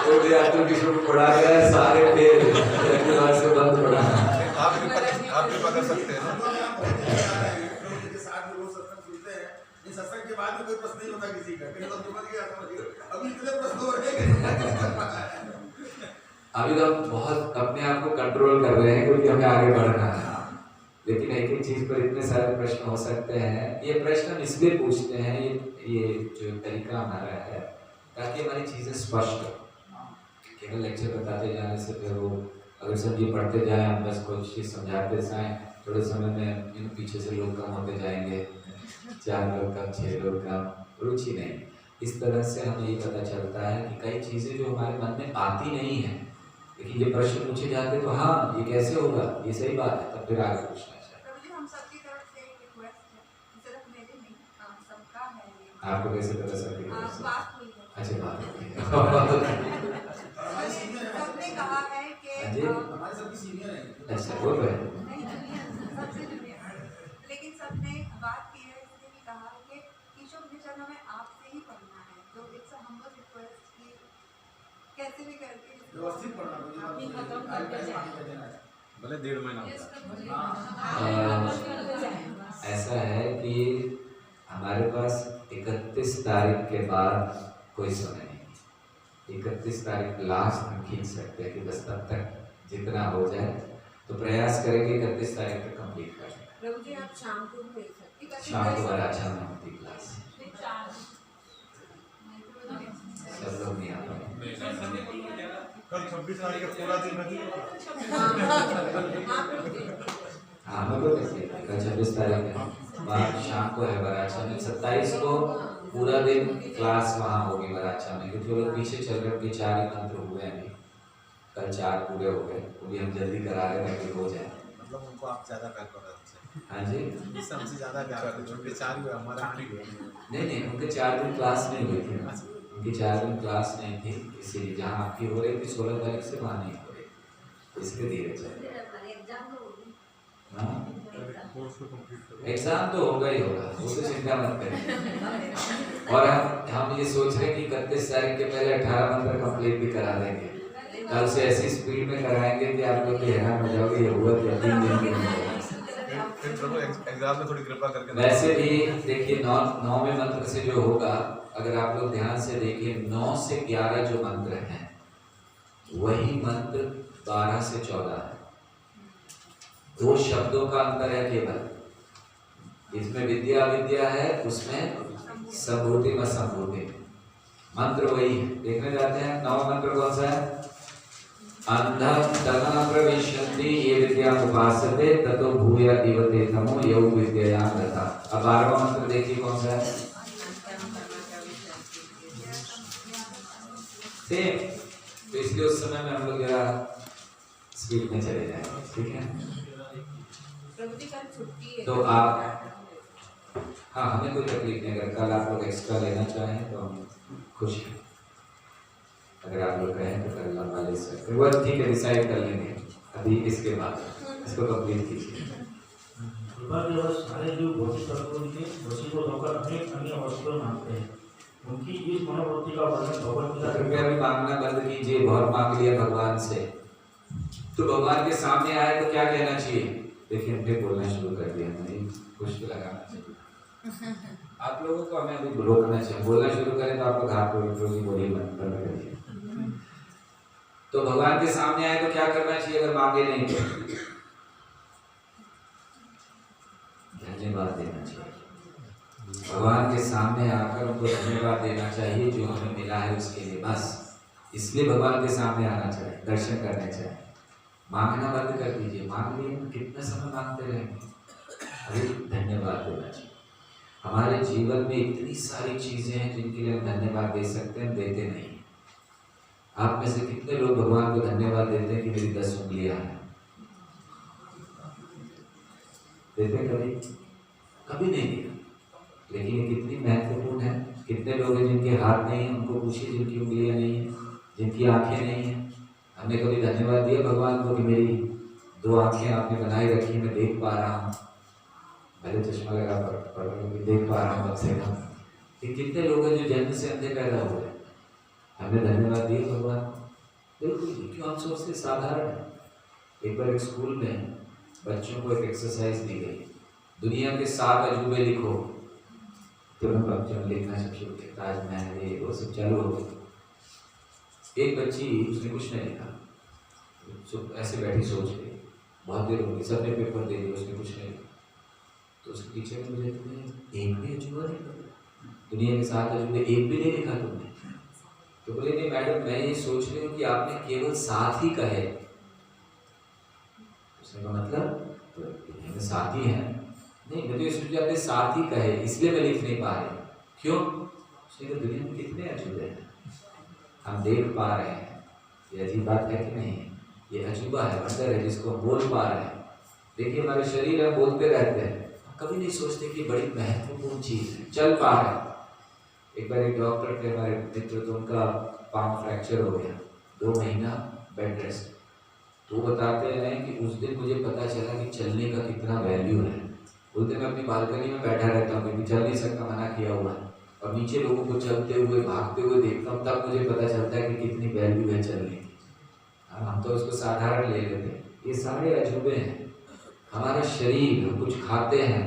वो विद्यार्थियों की शुरू पढ़ा गया है, सारे फेल, एक बार से बंद पढ़ा। आप भी पकड़ सकते हैं ना। सत्संग के बाद में कोई प्रश्न नहीं होता किसी का, तो समझ गया अभी इतने प्रश्न हो रहे हैं। अभी तो हम बहुत अपने आप को कंट्रोल कर रहे हैं क्योंकि हमें आगे बढ़ना है, लेकिन एक ही चीज पर इतने सारे प्रश्न हो सकते हैं। ये प्रश्न हम इसलिए पूछते हैं, ये जो तरीका हमारा है, ताकि हमारी चीजें स्पष्ट हो। केवल लेक्चर बताते जाने से फिर वो अगर सब ये पढ़ते जाए, हम बस कोई चीज समझाते जाएं, थोड़े समय में इन पीछे से लोग कम होते जाएंगे, 4 लोग कम, 6 लोग कम, रुचि नहीं। इस तरह से हमें ये पता चलता है कि कई चीजें जो हमारे मन में आती नहीं है, लेकिन ये प्रश्न पूछे जाते तो हाँ ये कैसे होगा, ये सही बात है, तब फिर आगे पूछना चाहिए। प्रभु जी, हम सबकी तरफ से एक रिक्वेस्ट है, सिर्फ मेरे नहीं, हम सबका है ये। आपको कैसे पता सबकी तरफ से? बात हुई है। अच्छा, बात हुई है। सबने कहा है कि हमारे सबकी सीनियर है। अच्छा, वो है। सबसे जूनियर, लेकिन सबने बात की है, इसने भी कहा कि ईशोपनिषद हमें आपसे ही पढ़ना है, तो इट्स अ हम्बल रिक्वेस्ट कि कैसे भी करके व्यवस्थित पढ़ना भले 1.5 महीना ऐसा है कि हमारे पास 31 तारीख के बाद कोई समय नहीं। 31 तारीख लास्ट हम खींच सकते हैं कि बस तब तक जितना हो जाए, तो प्रयास करेंगे 31 तारीख तक कंप्लीट कर। प्रभु जी, आप शाम को भी भेज सकते हैं। शाम को बड़ा अच्छा में होती क्लास, सब लोग नहीं आ पाए। कल 26 तारीख का पूरा दिन नहीं। हाँ, मैं बोल सकती हूँ, कल 26 तारीख है, बाद शाम को है बराचा में। 27 को पूरा दिन क्लास वहाँ होगी बराचा में, क्योंकि वो लोग पीछे चल रहे हैं, 4 ही मंत्र हुए हैं अभी, कल 4 पूरे हो गए, वो भी हम जल्दी करा रहे हैं ताकि हो जाए। मतलब उनको आप ज़्यादा प्यार कर रहे हैं। हाँ जी, हमसे ज़्यादा प्यार करते हैं, उनके 4 ही हुए, हमारा 8 ही हुए। नहीं, उनके 4 दिन क्लास नहीं हुई थी, उनकी 4 दिन क्लास नहीं थी, इसीलिए जहाँ आपकी हो रही थी 16 तारीख से वहाँ नहीं हो रही, इसलिए धीरे चल। एग्जाम तो होगा ही होगा, वो तो चिंता मत करें। और हम ये सोच रहे हैं कि 31 तारीख के पहले 18 मंत्र कंप्लीट भी करा देंगे, कल से ऐसी स्पीड में कराएंगे कि आप लोग हैरान हो जाओगे, ये हुआ क्या 3 दिन में। फिर प्रभु एग्जाम में थोड़ी कृपा करके। वैसे भी देखिए 9वें मंत्र से जो होगा, अगर आप लोग ध्यान से देखिए, 9 से 11 जो मंत्र हैं वही मंत्र 12 से 14 है। 2 शब्दों का अंतर है केवल, इसमें विद्या विद्या है, उसमें संभूति में संभूति, मंत्र वही है। देखने जाते हैं 9वां मंत्र कौन सा है? अंधं तन्न प्रविशन्ति ये विद्या उपासते ततो भूय इवते तमो यौ विद्यया रता। अब 12वां मंत्र देखिए कौन सा है? सेम, तो इसलिए उस समय में हम लोग जरा स्पीड में चले जाएंगे, ठीक है? तो आप, हाँ, हमें कोई तकलीफ नहीं, अगर कल आप लोग एक्स्ट्रा लेना चाहें तो हम खुश हैं, अगर आप लोग कहें तो कल लंबा ले सकते हैं, वो ठीक है, डिसाइड कर लेंगे अभी, इसके बाद इसको कंप्लीट कीजिए। सारे जो भौतिक तत्वों के वशीभूत होकर अनेक अन्य वस्तुएं मांगते हैं, उनकी इस मनोवृत्ति का वर्णन भगवत कृपया भी मांगना बंद कीजिए। बहुत मांग लिया भगवान से, तो भगवान के सामने आए तो क्या कहना चाहिए? देखिए, फिर बोलना शुरू कर दिया, नहीं कुछ भी लगाना चाहिए। आप लोगों को हमें अभी रोकना चाहिए, बोलना शुरू करें तो आप लोग हाथ रोजी बोलिए बंद करिए। तो भगवान के सामने आए तो क्या करना चाहिए अगर मांगे नहीं तो? धन्यवाद देना चाहिए। भगवान के सामने आकर उनको धन्यवाद देना चाहिए जो हमें मिला है उसके लिए, बस इसलिए भगवान के सामने आना चाहिए, दर्शन करने चाहिए। मांगना बंद कर दीजिए, मांग लिए कितना समय मांगते रहेंगे? अभी धन्यवाद देना चाहिए। हमारे जीवन में इतनी सारी चीजें हैं जिनके लिए हम धन्यवाद दे सकते हैं, देते नहीं। आप में से कितने लोग भगवान को धन्यवाद देते हैं कि मेरी 10 उंगलियां हैं? देते हैं कभी? कभी नहीं दिया। लेकिन ये कितनी महत्वपूर्ण है। कितने लोग हैं जिनके हाथ नहीं है, उनको पूछिए जिनकी उंगलियां नहीं है, जिनकी आंखें नहीं है। हमने कभी धन्यवाद दिया भगवान को कि मेरी 2 आंखें आपने बनाई रखी, मैं देख पा रहा हूँ, पहले चश्मा लगा पड़ देख पा रहा हूँ कम से कम। ये कितने लोग हैं जो जन्म से अंधे पैदा हुए, हमने धन्यवाद दिया भगवान? बिल्कुल नहीं। क्यों? हम सोचते साधारण है। एक बार एक स्कूल में बच्चों को एक एक्सरसाइज दी गई, दुनिया के 7 अजूबे लिखो। तुरंत बच्चों ने लिखना सब शुरू किया, ताजमहल ये वो सब चालू हो गई। एक बच्ची, उसने कुछ नहीं लिखा, ऐसे बैठी सोच रही, बहुत देर हो गई, सबने पेपर दे दिया, उसने कुछ नहीं लिखा। तो उसके टीचर ने मुझे, तुमने एक भी अजूबा नहीं लिखा? दुनिया के 7 अजूबे एक भी नहीं लिखा तुमने? तो बोले नहीं मैडम, मैं ये सोच रही हूँ कि आपने केवल 7 ही कहे। उसने कहा मतलब? तो दुनिया में 7 ही हैं। नहीं, मैं तो ये सोच आपने 7 ही कहे, इसलिए मैं लिख नहीं पा रही। क्यों? उसने कहा दुनिया में कितने अजूबे हैं, हम देख पा रहे हैं, ये अजीब बात है कि नहीं? ये अजूबा है, वंडर है, जिसको हम बोल पा रहे हैं। देखिए हमारे शरीर है, बोलते रहते हैं, कभी नहीं सोचते कि बड़ी महत्वपूर्ण चीज़ है, चल पा रहे हैं। एक बार एक डॉक्टर थे हमारे मित्र, तो उनका पाँव फ्रैक्चर हो गया, 2 महीना बेड रेस्ट। तो बताते हैं कि उस दिन मुझे पता चला कि चलने का कितना वैल्यू है। बोलते मैं अपनी बालकनी में बैठा रहता हूँ, क्योंकि चल नहीं सकता, मना किया हुआ है, और नीचे लोगों को चलते हुए भागते हुए देखता हूँ, तब मुझे पता चलता है कि कितनी वैल्यू है चलने की। हम तो उसको साधारण ले लेते हैं। ये सारे अजूबे हैं। हमारा शरीर, हम कुछ खाते हैं,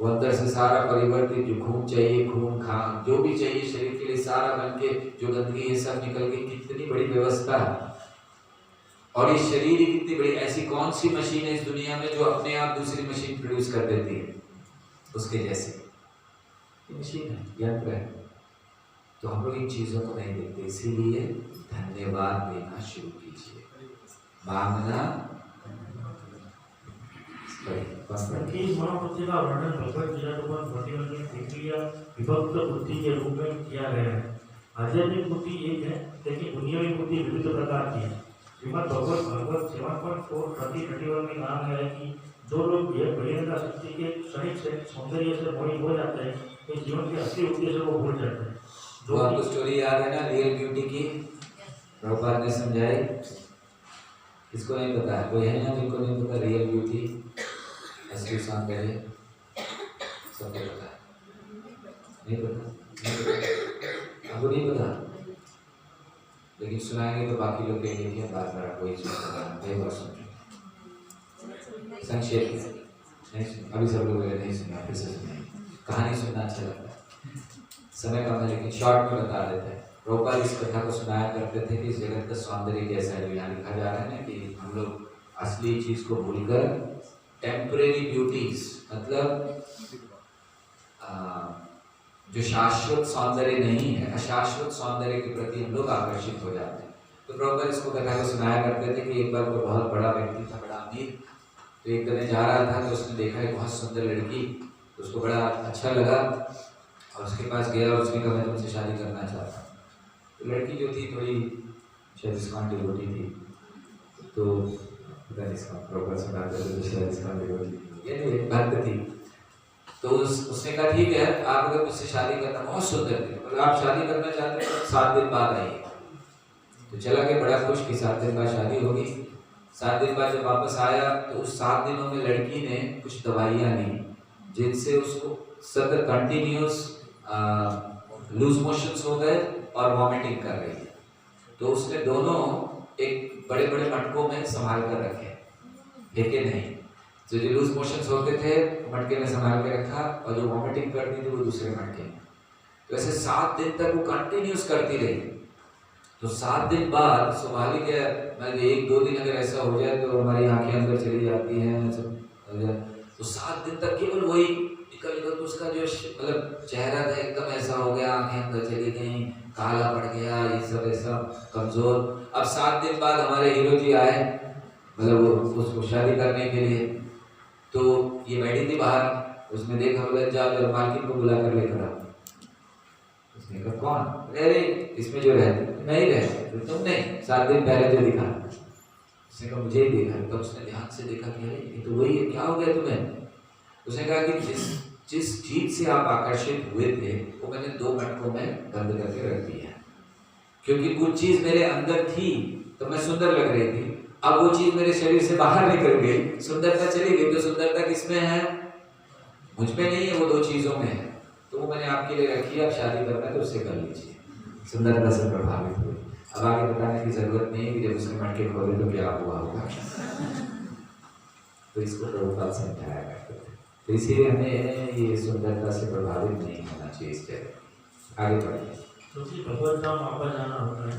वो अंदर से सारा परिवर्तित, जो खून चाहिए खून खा, जो भी चाहिए शरीर के लिए सारा बन के, जो गंदगी है सब निकल के, कितनी बड़ी व्यवस्था है। और ये शरीर ही कितनी बड़ी, ऐसी कौन सी मशीन है इस दुनिया में जो अपने आप दूसरी मशीन प्रोड्यूस कर देती है उसके जैसे? ये मशीन है, यंत्र है। तो हम लोग इन चीज़ों को नहीं देखते, इसीलिए धन्यवाद देना शुरू कीजिए। मांगना महापुरुष का वर्णन भगवत गीता विभक्त बुद्धि के रूप में किया गया है। आध्यात्मिक बुद्धि एक है, लेकिन दुनियावी बुद्धि विविध प्रकार की है। श्रीमद् भगवत 7.4:31 में कहा गया है कि जो लोग यह बहिरंगा शक्ति के क्षणिक से सौंदर्य से मोहित हो जाते हैं, वे जीवन के असली उद्देश्य को भूल जाते हैं। जो आपको स्टोरी याद है ना रियल ब्यूटी की, प्रभुपाद ने समझाई। किसको नहीं पता है? कोई है ना जिनको नहीं पता रियल ब्यूटी? ऐसे इंसान करे सबको पता है? नहीं पता? आपको नहीं पता, लेकिन सुनाएंगे तो बाकी लोग कहेंगे कि बात बड़ा कोई चीज़ कई बार सुन चुके। संक्षेप में नहीं सुन, अभी सब लोग नहीं सुना, फिर से सुनेंगे। कहानी सुनना अच्छा लगता है, समय कम है लेकिन शॉर्ट में बता देते हैं। प्रभुपाद इस कथा को सुनाया करते थे कि इस जगत का सौंदर्य कैसा है। यहाँ लिखा जा रहा है ना कि हम लोग असली चीज़ को भूलकर टेम्परेरी ब्यूटीज, मतलब जो शाश्वत सौंदर्य नहीं है, अशाश्वत सौंदर्य के प्रति हम लोग आकर्षित हो जाते हैं। तो प्रभुपाद इसको कथा को सुनाया करते थे कि एक बार कोई बहुत बड़ा व्यक्ति था, बड़ा अमीर, तो एक दिन जा रहा था तो उसने देखा एक बहुत सुंदर लड़की, तो उसको बड़ा अच्छा लगा और उसके पास गया और उसने कहा मैं तुमसे शादी करना चाहता हूँ। तो लड़की जो थी थोड़ी शायद डिस्काउंट डिवोटी थी, तो पता नहीं इसका प्रॉपर सुनाते थे, शायद डिस्काउंट डिवोटी ये नहीं भक्त थी। तो उसने कहा ठीक है, आप अगर मुझसे शादी करना, बहुत सुंदर थी, अगर आप शादी करना चाहते हैं तो 7 दिन बाद आइए। तो चला गया बड़ा खुश कि 7 दिन बाद शादी होगी। 7 दिन बाद जब वापस आया तो उस 7 दिनों में लड़की ने कुछ दवाइयाँ ली जिनसे उसको सतत कंटिन्यूस लूज मोशंस हो गए और वॉमिटिंग कर रही है। तो उसने दोनों एक बड़े बड़े मटकों में संभाल कर रखे, फेंके नहीं। तो जो लूज मोशंस होते थे मटके में संभाल के रखा और जो वॉमिटिंग करती थी वो दूसरे मटके में। तो ऐसे 7 दिन तक वो कंटिन्यूस करती रही। तो 7 दिन बाद स्वाभाविक है, मैं 1-2 दिन अगर ऐसा हो जाए तो हमारी आंखें अंदर चली जाती हैं सब। तो 7 दिन तक केवल वही निकल तो उसका जो मतलब चेहरा था एकदम ऐसा हो गया, आंखें अंदर चली गई, काला पड़ गया, ये सब ऐसा कमजोर। अब 7 दिन बाद हमारे हीरो जी आए, मतलब उसको शादी करने के लिए। तो ये बैठी थी बाहर, उसने देखा, बोला जाओ मालकिन को बुला कर लेकर आओ। उसने कहा कौन? अरे इसमें जो रहते मैं ही रहता, तुम नहीं, 7 दिन पहले जो दिखा। उसने कहा मुझे ही देखा। तो उसने ध्यान से देखा कि अरे ये तो वही है, क्या हो गया तुम्हें? उसने कहा कि जिस चीज से आप आकर्षित हुए थे वो मैंने 2 घंटों में बंद करके रख दिया, क्योंकि कुछ चीज मेरे अंदर थी तो मैं सुंदर लग रही थी, अब वो चीज मेरे शरीर से बाहर निकल गई, सुंदरता चली गई। तो सुंदरता किसमें है? मुझ में नहीं है, वो 2 चीजों में है। तो वो मैंने आपके लिए रखी है, आप शादी करना है तो उससे कर लीजिए। सुंदरता से प्रभावित हुए। अब आगे बताने की जरूरत नहीं है कि जब उसने मटके खोले तो क्या हुआ होगा। तो इसको प्रभुपाद समझाया करते थे। तो इसीलिए हमें ये सुंदरता से प्रभावित नहीं होना चाहिए इस जगह। आगे बढ़िए। क्योंकि भगवत धाम वापस जाना होता है,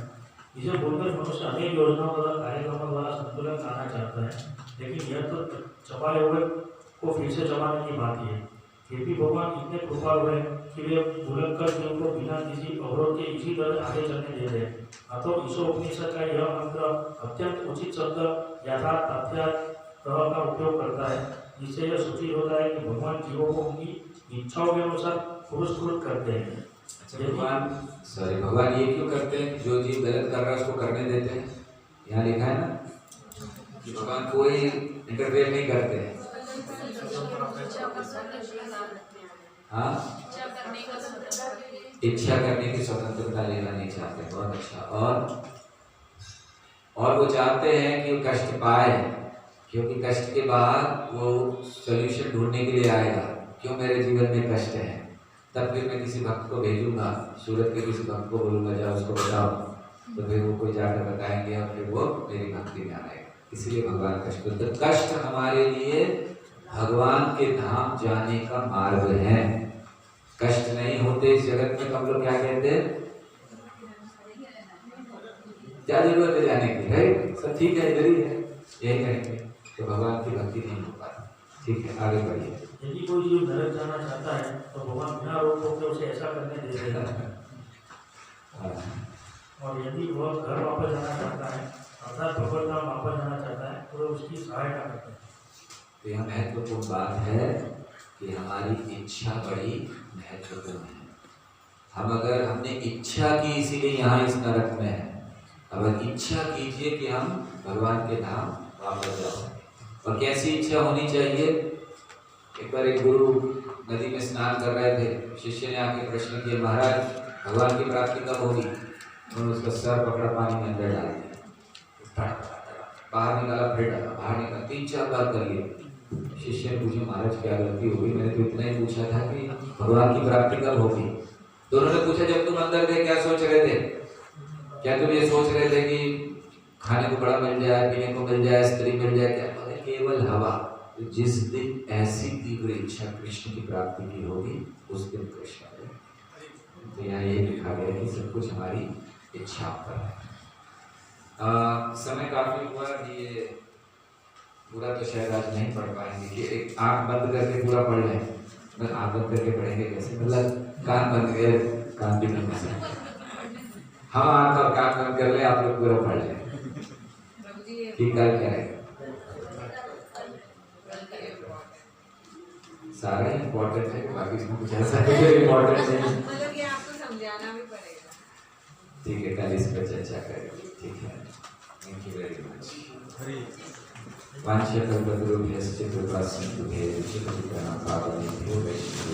इसे बोलकर मनुष्य अनेक योजनाओं द्वारा कार्यक्रमों द्वारा संतुलन लाना चाहता है, लेकिन यह तो चपाए हुए को फिर से चबाने की बात है। फिर भी भगवान इतने कृपालु है कि वे भूलकर जीव को बिना किसी अवरोध के इसी तरह आगे चलने दे रहे हैं। अतः ईशोपनिषद का यह मंत्र अत्यंत उचित शब्द यथार्थ तथ्यार्थ का उपयोग करता है, जिससे यह सूचित होता है कि भगवान जीवों को उनकी इच्छाओं के अनुसार पुरस्कृत करते हैं। भगवान ये क्यों करते हैं कि जो जीव गलत कर रहा है उसको करने देते हैं? यहाँ लिखा है ना कि भगवान कोई इंटरफेयर नहीं करते हैं। हाँ, इच्छा करने की स्वतंत्रता लेना नहीं चाहते। बहुत अच्छा। और वो चाहते हैं कि वो कष्ट पाए, क्योंकि कष्ट के बाद वो सॉल्यूशन ढूंढने के लिए आएगा। क्यों मेरे जीवन में कष्ट है, तब फिर मैं किसी भक्त को भेजूंगा, सूरत के किसी भक्त को बोलूंगा जाओ उसको बताओ, तो फिर वो कोई जाकर बताएंगे और फिर वो मेरी भक्ति में आएगा। इसलिए भगवान कष्ट, तो कष्ट हमारे लिए भगवान के धाम जाने का मार्ग है। कष्ट नहीं होते इस जगत में तो हम लोग क्या कहते हैं, क्या जरूरत है जाने की, है सब ठीक है, इधर ही है, यही कहेंगे। तो भगवान की भक्ति नहीं हो पाती। ठीक है, आगे बढ़िए। यदि कोई जीव नरक जाना चाहता है तो भगवान बिना रोक टोक के उसे ऐसा करने दे देगा, और यदि वह घर वापस जाना चाहता है अर्थात भगवत धाम वापस जाना चाहता है तो उसकी सहायता करते हैं। तो यह महत्वपूर्ण बात है कि हमारी इच्छा बड़ी महत्वपूर्ण है। हमने इच्छा की इसीलिए यहाँ इस नरक में है। अब इच्छा कीजिए कि हम भगवान के धाम वापस जाओ। और कैसी इच्छा होनी चाहिए? एक बार एक गुरु नदी में स्नान कर रहे थे, शिष्य ने आके प्रश्न किया, महाराज भगवान की प्राप्ति कब होगी? उन्होंने उसका सर पकड़ा, पानी में अंदर डाल दिया, बाहर निकाला, फिर डाला, बाहर निकाला, 3-4 बार कर लिए। शिष्य ने पूछा, महाराज क्या गलती हो गई? मैंने तो इतना ही पूछा था कि भगवान की प्राप्ति कब होगी। तो उन्होंने पूछा, जब तुम अंदर थे क्या सोच रहे थे? क्या तुम ये सोच रहे थे कि खाने को बड़ा मिल जाए, पीने को मिल जाए, स्त्री मिल जाए? क्या केवल हवा। तो जिस दिन ऐसी तीव्र इच्छा कृष्ण की प्राप्ति की होगी उस दिन कृष्ण आएगा। तो यहाँ ये लिखा गया कि सब कुछ हमारी इच्छा पर है। समय काफी हुआ, ये पूरा तो शायद आज नहीं पढ़ पाएंगे कि एक आंख बंद करके पूरा पढ़ लें। मतलब आंख बंद करके पढ़ेंगे कैसे? मतलब कान बंद कर, कान भी नहीं बंद, हम आंख और कान बंद कर ले, आप लोग पूरा पढ़ लें। ठीक, कल क्या है? सारा इम्पोर्टेंट है, बाकी इसमें कुछ ऐसा इम्पोर्टेंट नहीं। मतलब ये आपको समझाना भी पड़ेगा। ठीक है, कल इस पर चर्चा करेंगे। ठीक है, थैंक यू वेरी मच। वांछा कल्पतरुभ्यश्च कृपा सिंधु भैरव पावनेभ्यो वैष्णव।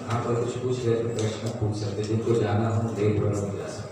आप कुछ पूछ रहे थे, प्रश्न पूछ सकते, जिनको जाना हो लेट हो जा सकते।